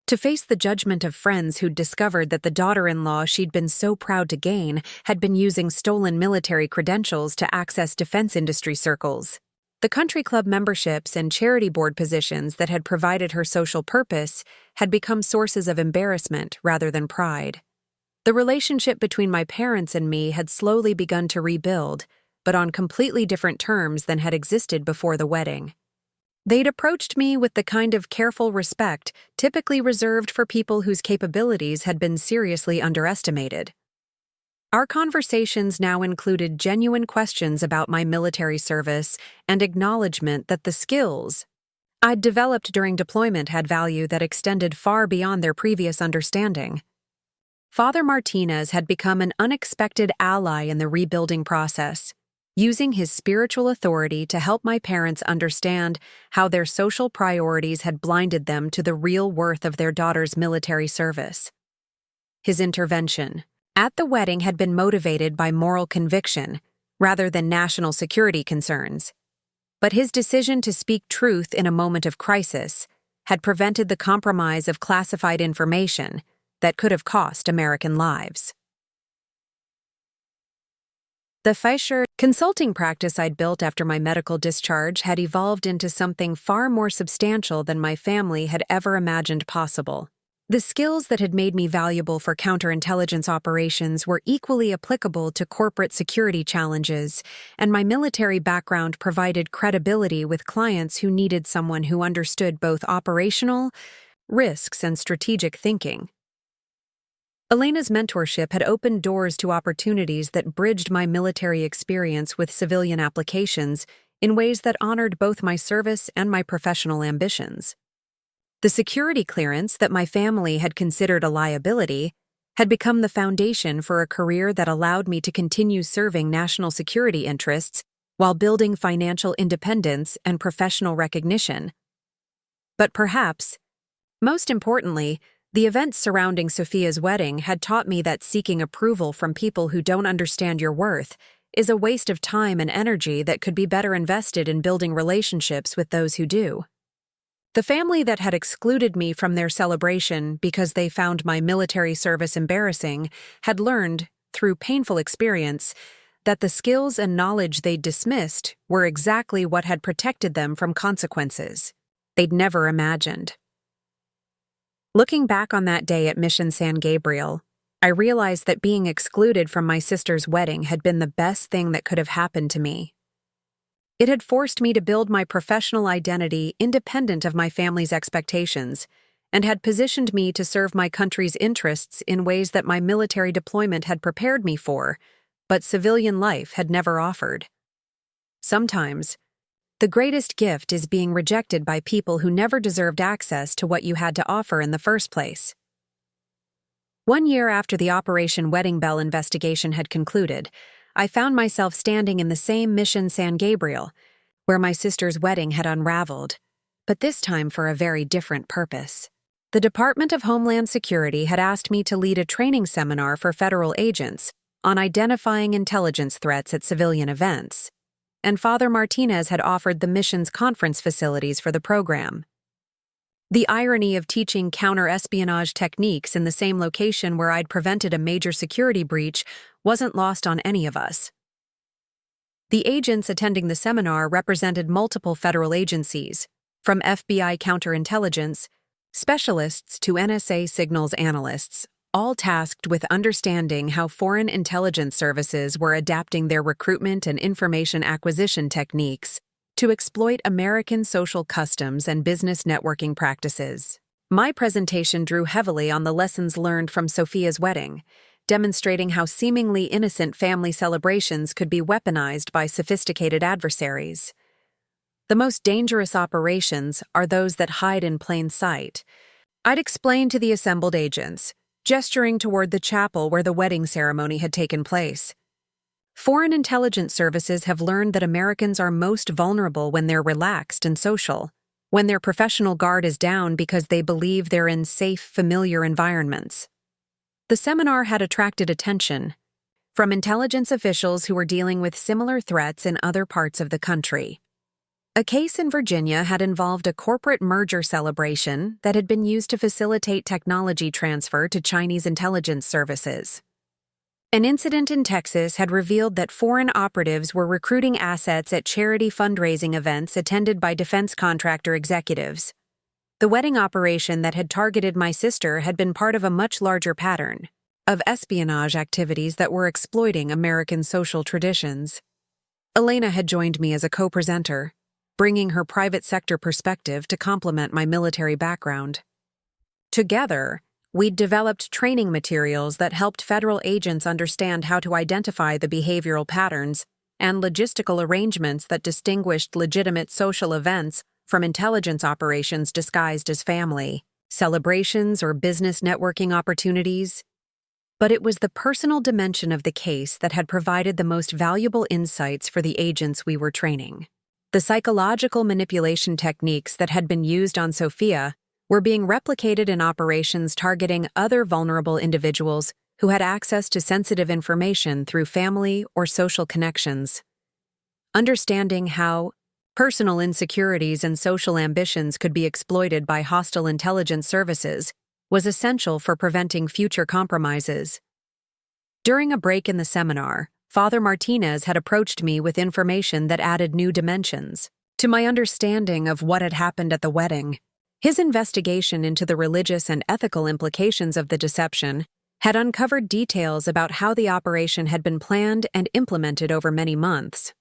to face the judgment of friends who'd discovered that the daughter-in-law she'd been so proud to gain had been using stolen military credentials to access defense industry circles. The country club memberships and charity board positions that had provided her social purpose had become sources of embarrassment rather than pride. The relationship between my parents and me had slowly begun to rebuild, but on completely different terms than had existed before the wedding. They'd approached me with the kind of careful respect typically reserved for people whose capabilities had been seriously underestimated. Our conversations now included genuine questions about my military service and acknowledgement that the skills I'd developed during deployment had value that extended far beyond their previous understanding. Father Martinez had become an unexpected ally in the rebuilding process, using his spiritual authority to help my parents understand how their social priorities had blinded them to the real worth of their daughter's military service. His intervention at the wedding had been motivated by moral conviction rather than national security concerns, but his decision to speak truth in a moment of crisis had prevented the compromise of classified information that could have cost American lives. The Fisher consulting practice I'd built after my medical discharge had evolved into something far more substantial than my family had ever imagined possible. The skills that had made me valuable for counterintelligence operations were equally applicable to corporate security challenges, and my military background provided credibility with clients who needed someone who understood both operational risks and strategic thinking. Elena's mentorship had opened doors to opportunities that bridged my military experience with civilian applications in ways that honored both my service and my professional ambitions. The security clearance that my family had considered a liability had become the foundation for a career that allowed me to continue serving national security interests while building financial independence and professional recognition. But perhaps, most importantly, the events surrounding Sophia's wedding had taught me that seeking approval from people who don't understand your worth is a waste of time and energy that could be better invested in building relationships with those who do. The family that had excluded me from their celebration because they found my military service embarrassing had learned, through painful experience, that the skills and knowledge they'd dismissed were exactly what had protected them from consequences they'd never imagined. Looking back on that day at Mission San Gabriel, I realized that being excluded from my sister's wedding had been the best thing that could have happened to me. It had forced me to build my professional identity independent of my family's expectations, and had positioned me to serve my country's interests in ways that my military deployment had prepared me for, but civilian life had never offered. Sometimes, the greatest gift is being rejected by people who never deserved access to what you had to offer in the first place. 1 year after the Operation Wedding Bell investigation had concluded, I found myself standing in the same Mission San Gabriel, where my sister's wedding had unraveled, but this time for a very different purpose. The Department of Homeland Security had asked me to lead a training seminar for federal agents on identifying intelligence threats at civilian events, and Father Martinez had offered the mission's conference facilities for the program. The irony of teaching counter-espionage techniques in the same location where I'd prevented a major security breach wasn't lost on any of us. The agents attending the seminar represented multiple federal agencies, from FBI counterintelligence specialists to NSA signals analysts, all tasked with understanding how foreign intelligence services were adapting their recruitment and information acquisition techniques to exploit American social customs and business networking practices. My presentation drew heavily on the lessons learned from Sophia's wedding, demonstrating how seemingly innocent family celebrations could be weaponized by sophisticated adversaries. The most dangerous operations are those that hide in plain sight. I'd explained to the assembled agents, gesturing toward the chapel where the wedding ceremony had taken place. Foreign intelligence services have learned that Americans are most vulnerable when they're relaxed and social, when their professional guard is down because they believe they're in safe, familiar environments. The seminar had attracted attention from intelligence officials who were dealing with similar threats in other parts of the country. A case in Virginia had involved a corporate merger celebration that had been used to facilitate technology transfer to Chinese intelligence services. An incident in Texas had revealed that foreign operatives were recruiting assets at charity fundraising events attended by defense contractor executives. The wedding operation that had targeted my sister had been part of a much larger pattern of espionage activities that were exploiting American social traditions. Elena had joined me as a co-presenter, bringing her private sector perspective to complement my military background. Together, we'd developed training materials that helped federal agents understand how to identify the behavioral patterns and logistical arrangements that distinguished legitimate social events from intelligence operations disguised as family, celebrations, or business networking opportunities. But it was the personal dimension of the case that had provided the most valuable insights for the agents we were training. The psychological manipulation techniques that had been used on Sophia were being replicated in operations targeting other vulnerable individuals who had access to sensitive information through family or social connections. Understanding how personal insecurities and social ambitions could be exploited by hostile intelligence services was essential for preventing future compromises. During a break in the seminar, Father Martinez had approached me with information that added new dimensions to my understanding of what had happened at the wedding. His investigation into the religious and ethical implications of the deception had uncovered details about how the operation had been planned and implemented over many months.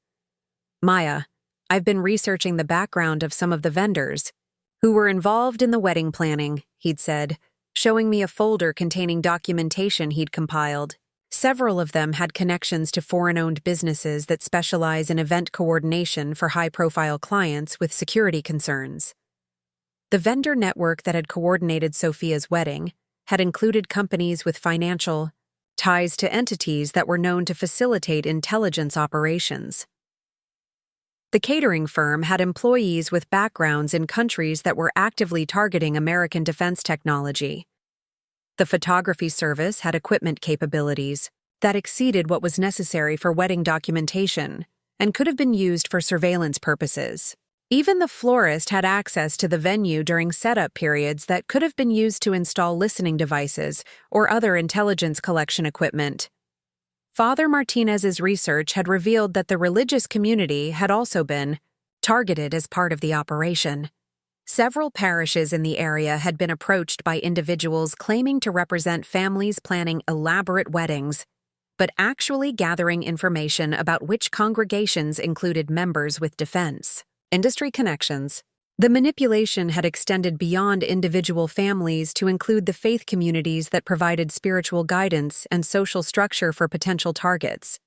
Maya, I've been researching the background of some of the vendors who were involved in the wedding planning, he'd said, showing me a folder containing documentation he'd compiled. Several of them had connections to foreign-owned businesses that specialize in event coordination for high-profile clients with security concerns. The vendor network that had coordinated Sophia's wedding had included companies with financial ties to entities that were known to facilitate intelligence operations. The catering firm had employees with backgrounds in countries that were actively targeting American defense technology. The photography service had equipment capabilities that exceeded what was necessary for wedding documentation and could have been used for surveillance purposes. Even the florist had access to the venue during setup periods that could have been used to install listening devices or other intelligence collection equipment. Father Martinez's research had revealed that the religious community had also been targeted as part of the operation. Several parishes in the area had been approached by individuals claiming to represent families planning elaborate weddings, but actually gathering information about which congregations included members with defense industry connections. The manipulation had extended beyond individual families to include the faith communities that provided spiritual guidance and social structure for potential targets.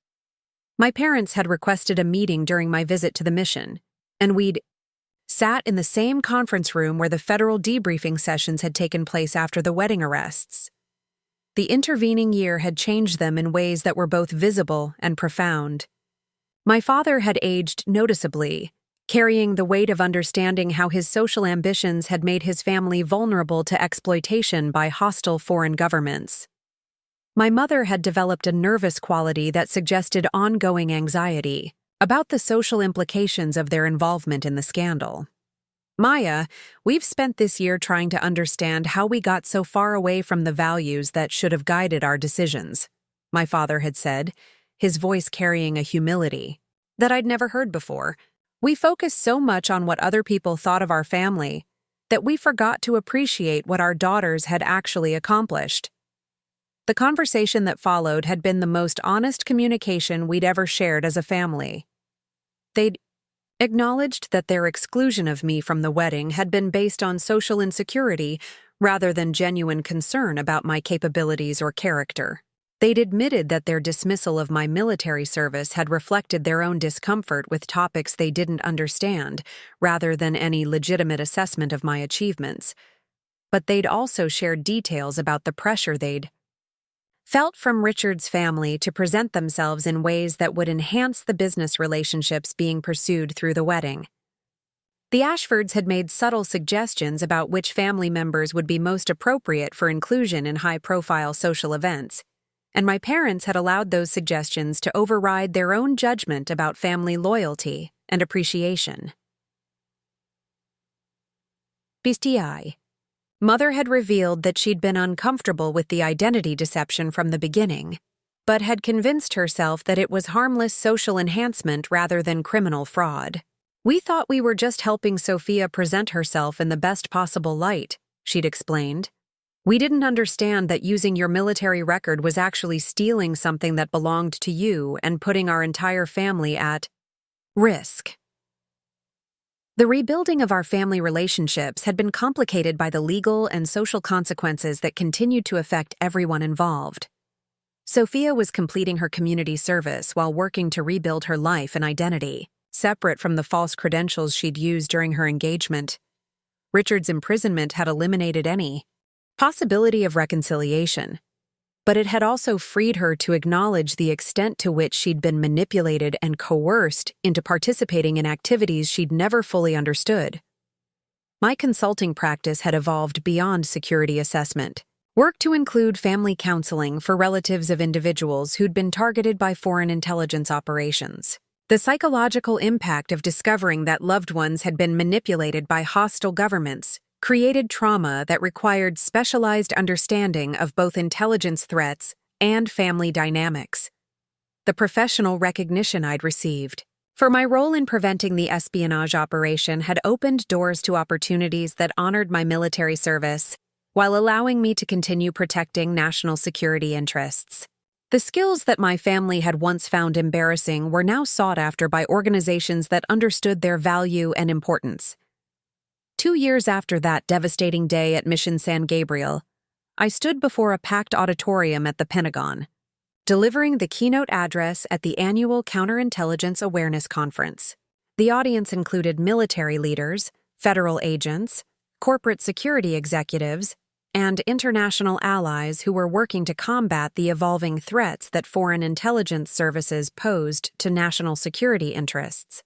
My parents had requested a meeting during my visit to the mission, and we'd sat in the same conference room where the federal debriefing sessions had taken place after the wedding arrests. The intervening year had changed them in ways that were both visible and profound. My father had aged noticeably, carrying the weight of understanding how his social ambitions had made his family vulnerable to exploitation by hostile foreign governments. My mother had developed a nervous quality that suggested ongoing anxiety about the social implications of their involvement in the scandal. Maya, we've spent this year trying to understand how we got so far away from the values that should have guided our decisions, my father had said, his voice carrying a humility that I'd never heard before. We focused so much on what other people thought of our family that we forgot to appreciate what our daughters had actually accomplished. The conversation that followed had been the most honest communication we'd ever shared as a family. They'd acknowledged that their exclusion of me from the wedding had been based on social insecurity rather than genuine concern about my capabilities or character. They'd admitted that their dismissal of my military service had reflected their own discomfort with topics they didn't understand, rather than any legitimate assessment of my achievements. But they'd also shared details about the pressure they'd felt from Richard's family to present themselves in ways that would enhance the business relationships being pursued through the wedding. The Ashfords had made subtle suggestions about which family members would be most appropriate for inclusion in high-profile social events, and my parents had allowed those suggestions to override their own judgment about family loyalty and appreciation. BSTI. Mother had revealed that she'd been uncomfortable with the identity deception from the beginning, but had convinced herself that it was harmless social enhancement rather than criminal fraud. We thought we were just helping Sophia present herself in the best possible light, she'd explained. We didn't understand that using your military record was actually stealing something that belonged to you and putting our entire family at risk. The rebuilding of our family relationships had been complicated by the legal and social consequences that continued to affect everyone involved. Sophia was completing her community service while working to rebuild her life and identity, separate from the false credentials she'd used during her engagement. Richard's imprisonment had eliminated any possibility of reconciliation, but it had also freed her to acknowledge the extent to which she'd been manipulated and coerced into participating in activities she'd never fully understood. My consulting practice had evolved beyond security assessment, work to include family counseling for relatives of individuals who'd been targeted by foreign intelligence operations. The psychological impact of discovering that loved ones had been manipulated by hostile governments created trauma that required specialized understanding of both intelligence threats and family dynamics. The professional recognition I'd received for my role in preventing the espionage operation had opened doors to opportunities that honored my military service while allowing me to continue protecting national security interests. The skills that my family had once found embarrassing were now sought after by organizations that understood their value and importance. 2 years after that devastating day at Mission San Gabriel, I stood before a packed auditorium at the Pentagon, delivering the keynote address at the annual Counterintelligence Awareness Conference. The audience included military leaders, federal agents, corporate security executives, and international allies who were working to combat the evolving threats that foreign intelligence services posed to national security interests.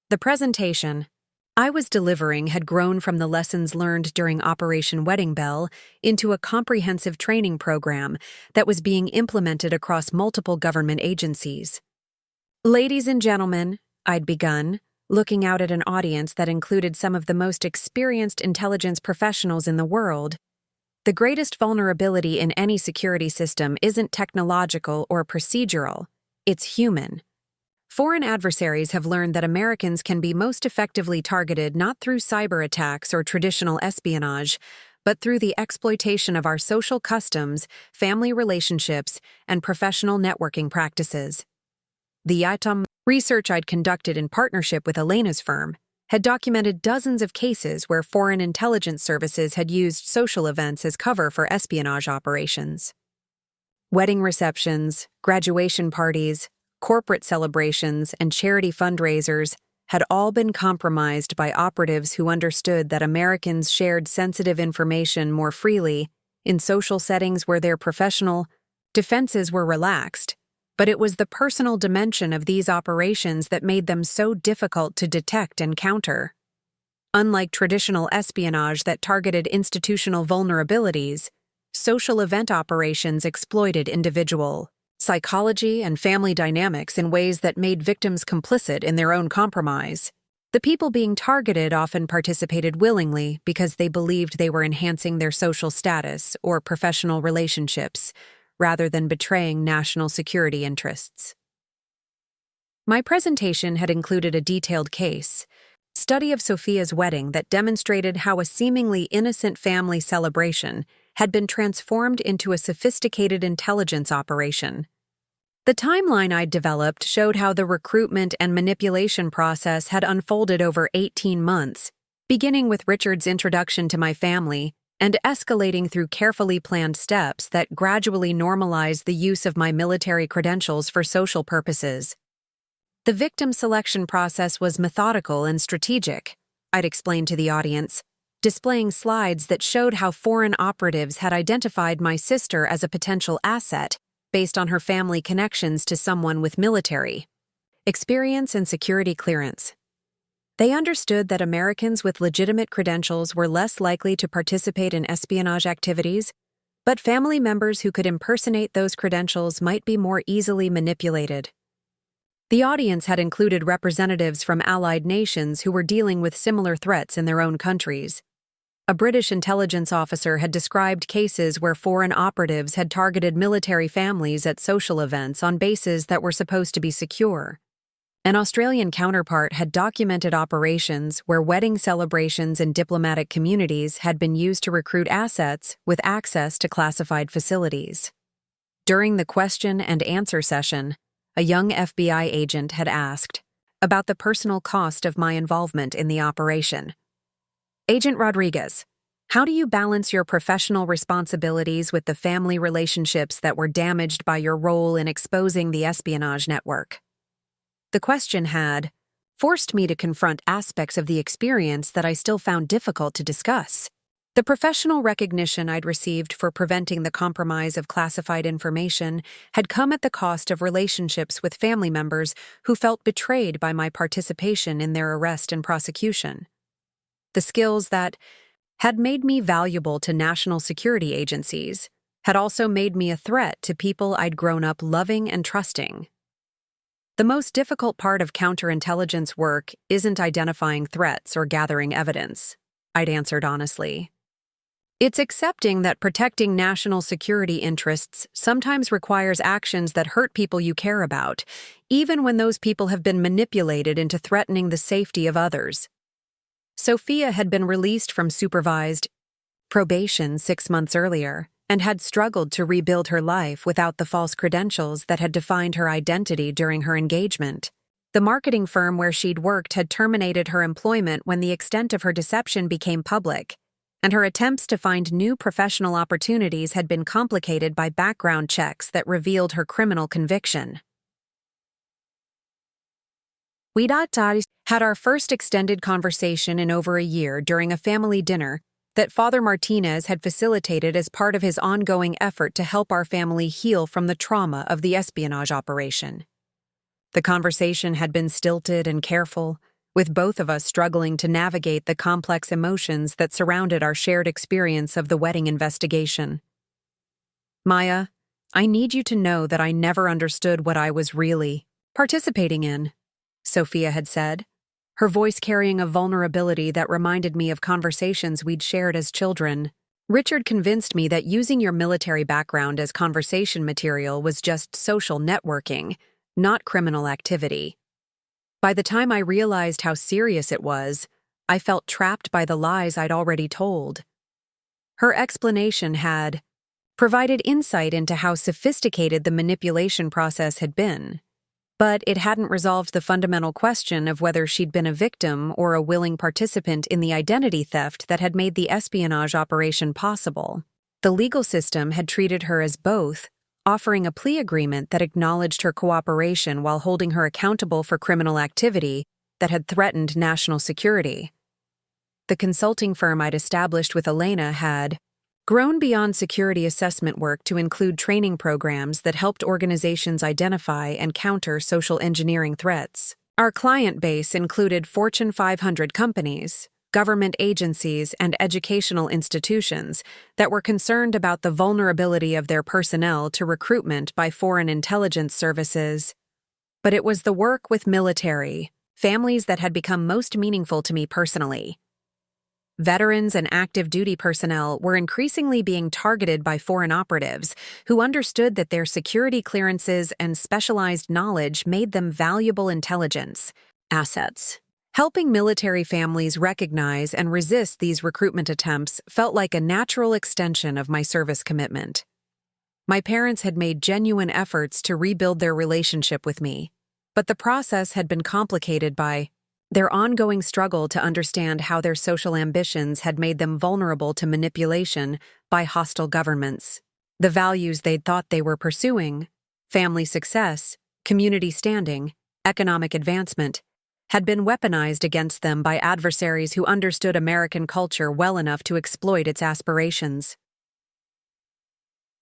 The presentation I was delivering had grown from the lessons learned during Operation Wedding Bell into a comprehensive training program that was being implemented across multiple government agencies. Ladies and gentlemen, I'd begun, looking out at an audience that included some of the most experienced intelligence professionals in the world. The greatest vulnerability in any security system isn't technological or procedural, it's human. Foreign adversaries have learned that Americans can be most effectively targeted not through cyber attacks or traditional espionage, but through the exploitation of our social customs, family relationships, and professional networking practices. The item research I'd conducted in partnership with Elena's firm had documented dozens of cases where foreign intelligence services had used social events as cover for espionage operations. Wedding receptions, graduation parties, corporate celebrations, and charity fundraisers had all been compromised by operatives who understood that Americans shared sensitive information more freely in social settings where their professional defenses were relaxed. But it was the personal dimension of these operations that made them so difficult to detect and counter. Unlike traditional espionage that targeted institutional vulnerabilities, social event operations exploited individual psychology and family dynamics in ways that made victims complicit in their own compromise. The people being targeted often participated willingly because they believed they were enhancing their social status or professional relationships, rather than betraying national security interests. My presentation had included a detailed case study of Sophia's wedding that demonstrated how a seemingly innocent family celebration had been transformed into a sophisticated intelligence operation. The timeline I'd developed showed how the recruitment and manipulation process had unfolded over 18 months, beginning with Richard's introduction to my family and escalating through carefully planned steps that gradually normalized the use of my military credentials for social purposes. The victim selection process was methodical and strategic, I'd explained to the audience, displaying slides that showed how foreign operatives had identified my sister as a potential asset based on her family connections to someone with military experience and security clearance. They understood that Americans with legitimate credentials were less likely to participate in espionage activities, but family members who could impersonate those credentials might be more easily manipulated. The audience had included representatives from allied nations who were dealing with similar threats in their own countries. A British intelligence officer had described cases where foreign operatives had targeted military families at social events on bases that were supposed to be secure. An Australian counterpart had documented operations where wedding celebrations in diplomatic communities had been used to recruit assets with access to classified facilities. During the question and answer session, a young FBI agent had asked about the personal cost of my involvement in the operation. Agent Rodriguez, how do you balance your professional responsibilities with the family relationships that were damaged by your role in exposing the espionage network? The question had forced me to confront aspects of the experience that I still found difficult to discuss. The professional recognition I'd received for preventing the compromise of classified information had come at the cost of relationships with family members who felt betrayed by my participation in their arrest and prosecution. The skills that had made me valuable to national security agencies had also made me a threat to people I'd grown up loving and trusting. The most difficult part of counterintelligence work isn't identifying threats or gathering evidence, I'd answered honestly. It's accepting that protecting national security interests sometimes requires actions that hurt people you care about, even when those people have been manipulated into threatening the safety of others. Sophia had been released from supervised probation 6 months earlier and had struggled to rebuild her life without the false credentials that had defined her identity during her engagement. The marketing firm where she'd worked had terminated her employment when the extent of her deception became public, and her attempts to find new professional opportunities had been complicated by background checks that revealed her criminal conviction. had our first extended conversation in over a year during a family dinner that Father Martinez had facilitated as part of his ongoing effort to help our family heal from the trauma of the espionage operation. The conversation had been stilted and careful, with both of us struggling to navigate the complex emotions that surrounded our shared experience of the wedding investigation. "Maya, I need you to know that I never understood what I was really participating in," Sophia had said, her voice carrying a vulnerability that reminded me of conversations we'd shared as children. "Richard convinced me that using your military background as conversation material was just social networking, not criminal activity. By the time I realized how serious it was, I felt trapped by the lies I'd already told." Her explanation had provided insight into how sophisticated the manipulation process had been, but it hadn't resolved the fundamental question of whether she'd been a victim or a willing participant in the identity theft that had made the espionage operation possible. The legal system had treated her as both, offering a plea agreement that acknowledged her cooperation while holding her accountable for criminal activity that had threatened national security. The consulting firm I'd established with Elena had grown beyond security assessment work to include training programs that helped organizations identify and counter social engineering threats. Our client base included Fortune 500 companies, government agencies, and educational institutions that were concerned about the vulnerability of their personnel to recruitment by foreign intelligence services. But it was the work with military, families that had become most meaningful to me personally. Veterans and active duty personnel were increasingly being targeted by foreign operatives who understood that their security clearances and specialized knowledge made them valuable intelligence assets. Helping military families recognize and resist these recruitment attempts felt like a natural extension of my service commitment. My parents had made genuine efforts to rebuild their relationship with me, but the process had been complicated by their ongoing struggle to understand how their social ambitions had made them vulnerable to manipulation by hostile governments. The values they'd thought they were pursuing, family success, community standing, economic advancement, had been weaponized against them by adversaries who understood American culture well enough to exploit its aspirations.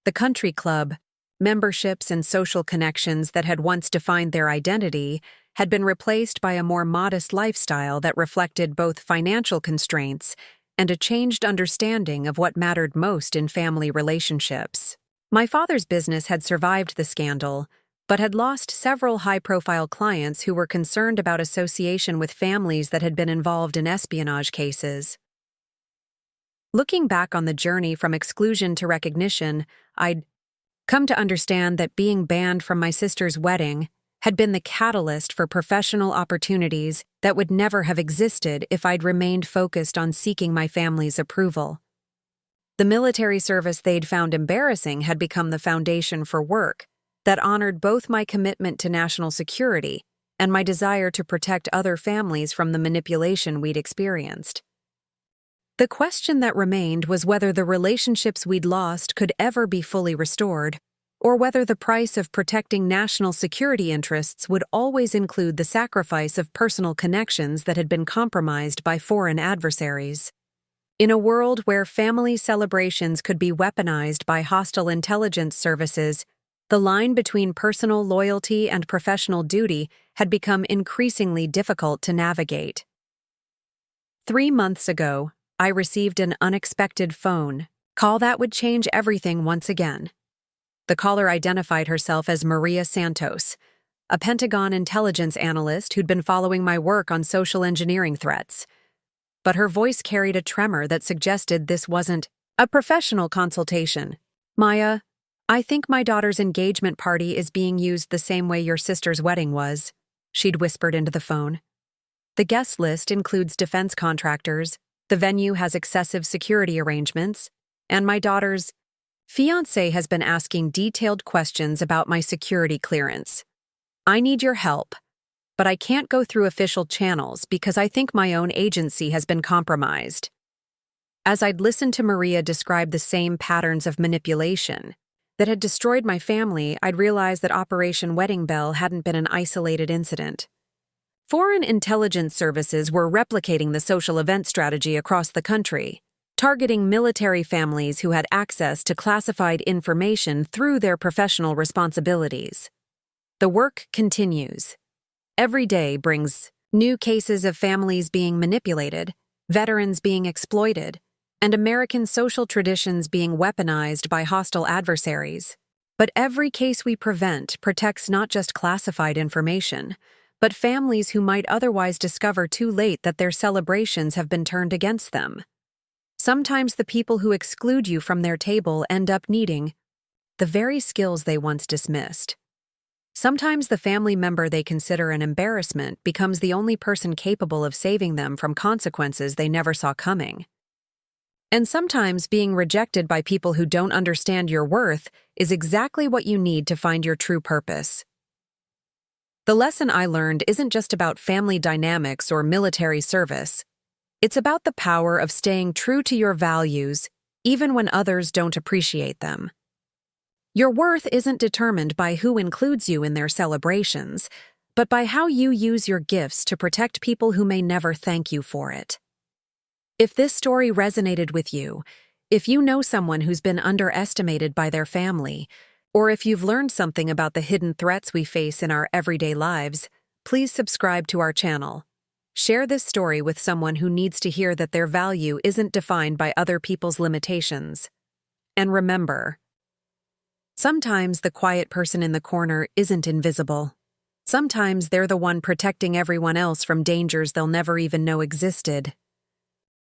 The country club, memberships and social connections that had once defined their identity had been replaced by a more modest lifestyle that reflected both financial constraints and a changed understanding of what mattered most in family relationships. My father's business had survived the scandal, but had lost several high-profile clients who were concerned about association with families that had been involved in espionage cases. Looking back on the journey from exclusion to recognition, I'd come to understand that being banned from my sister's wedding had been the catalyst for professional opportunities that would never have existed if I'd remained focused on seeking my family's approval. The military service they'd found embarrassing had become the foundation for work that honored both my commitment to national security and my desire to protect other families from the manipulation we'd experienced. The question that remained was whether the relationships we'd lost could ever be fully restored, or whether the price of protecting national security interests would always include the sacrifice of personal connections that had been compromised by foreign adversaries. In a world where family celebrations could be weaponized by hostile intelligence services, the line between personal loyalty and professional duty had become increasingly difficult to navigate. 3 months ago, I received an unexpected phone call that would change everything once again. The caller identified herself as Maria Santos, a Pentagon intelligence analyst who'd been following my work on social engineering threats. But her voice carried a tremor that suggested this wasn't a professional consultation. "Maya, I think my daughter's engagement party is being used the same way your sister's wedding was," she'd whispered into the phone. "The guest list includes defense contractors, the venue has excessive security arrangements, and my daughter's fiancé has been asking detailed questions about my security clearance. I need your help, but I can't go through official channels because I think my own agency has been compromised." As I'd listened to Maria describe the same patterns of manipulation that had destroyed my family, I'd realized that Operation Wedding Bell hadn't been an isolated incident. Foreign intelligence services were replicating the social event strategy across the country, targeting military families who had access to classified information through their professional responsibilities. The work continues. Every day brings new cases of families being manipulated, veterans being exploited, and American social traditions being weaponized by hostile adversaries. But every case we prevent protects not just classified information, but families who might otherwise discover too late that their celebrations have been turned against them. Sometimes the people who exclude you from their table end up needing the very skills they once dismissed. Sometimes the family member they consider an embarrassment becomes the only person capable of saving them from consequences they never saw coming. And sometimes being rejected by people who don't understand your worth is exactly what you need to find your true purpose. The lesson I learned isn't just about family dynamics or military service. It's about the power of staying true to your values, even when others don't appreciate them. Your worth isn't determined by who includes you in their celebrations, but by how you use your gifts to protect people who may never thank you for it. If this story resonated with you, if you know someone who's been underestimated by their family, or if you've learned something about the hidden threats we face in our everyday lives, please subscribe to our channel. Share this story with someone who needs to hear that their value isn't defined by other people's limitations. And remember, sometimes the quiet person in the corner isn't invisible. Sometimes they're the one protecting everyone else from dangers they'll never even know existed.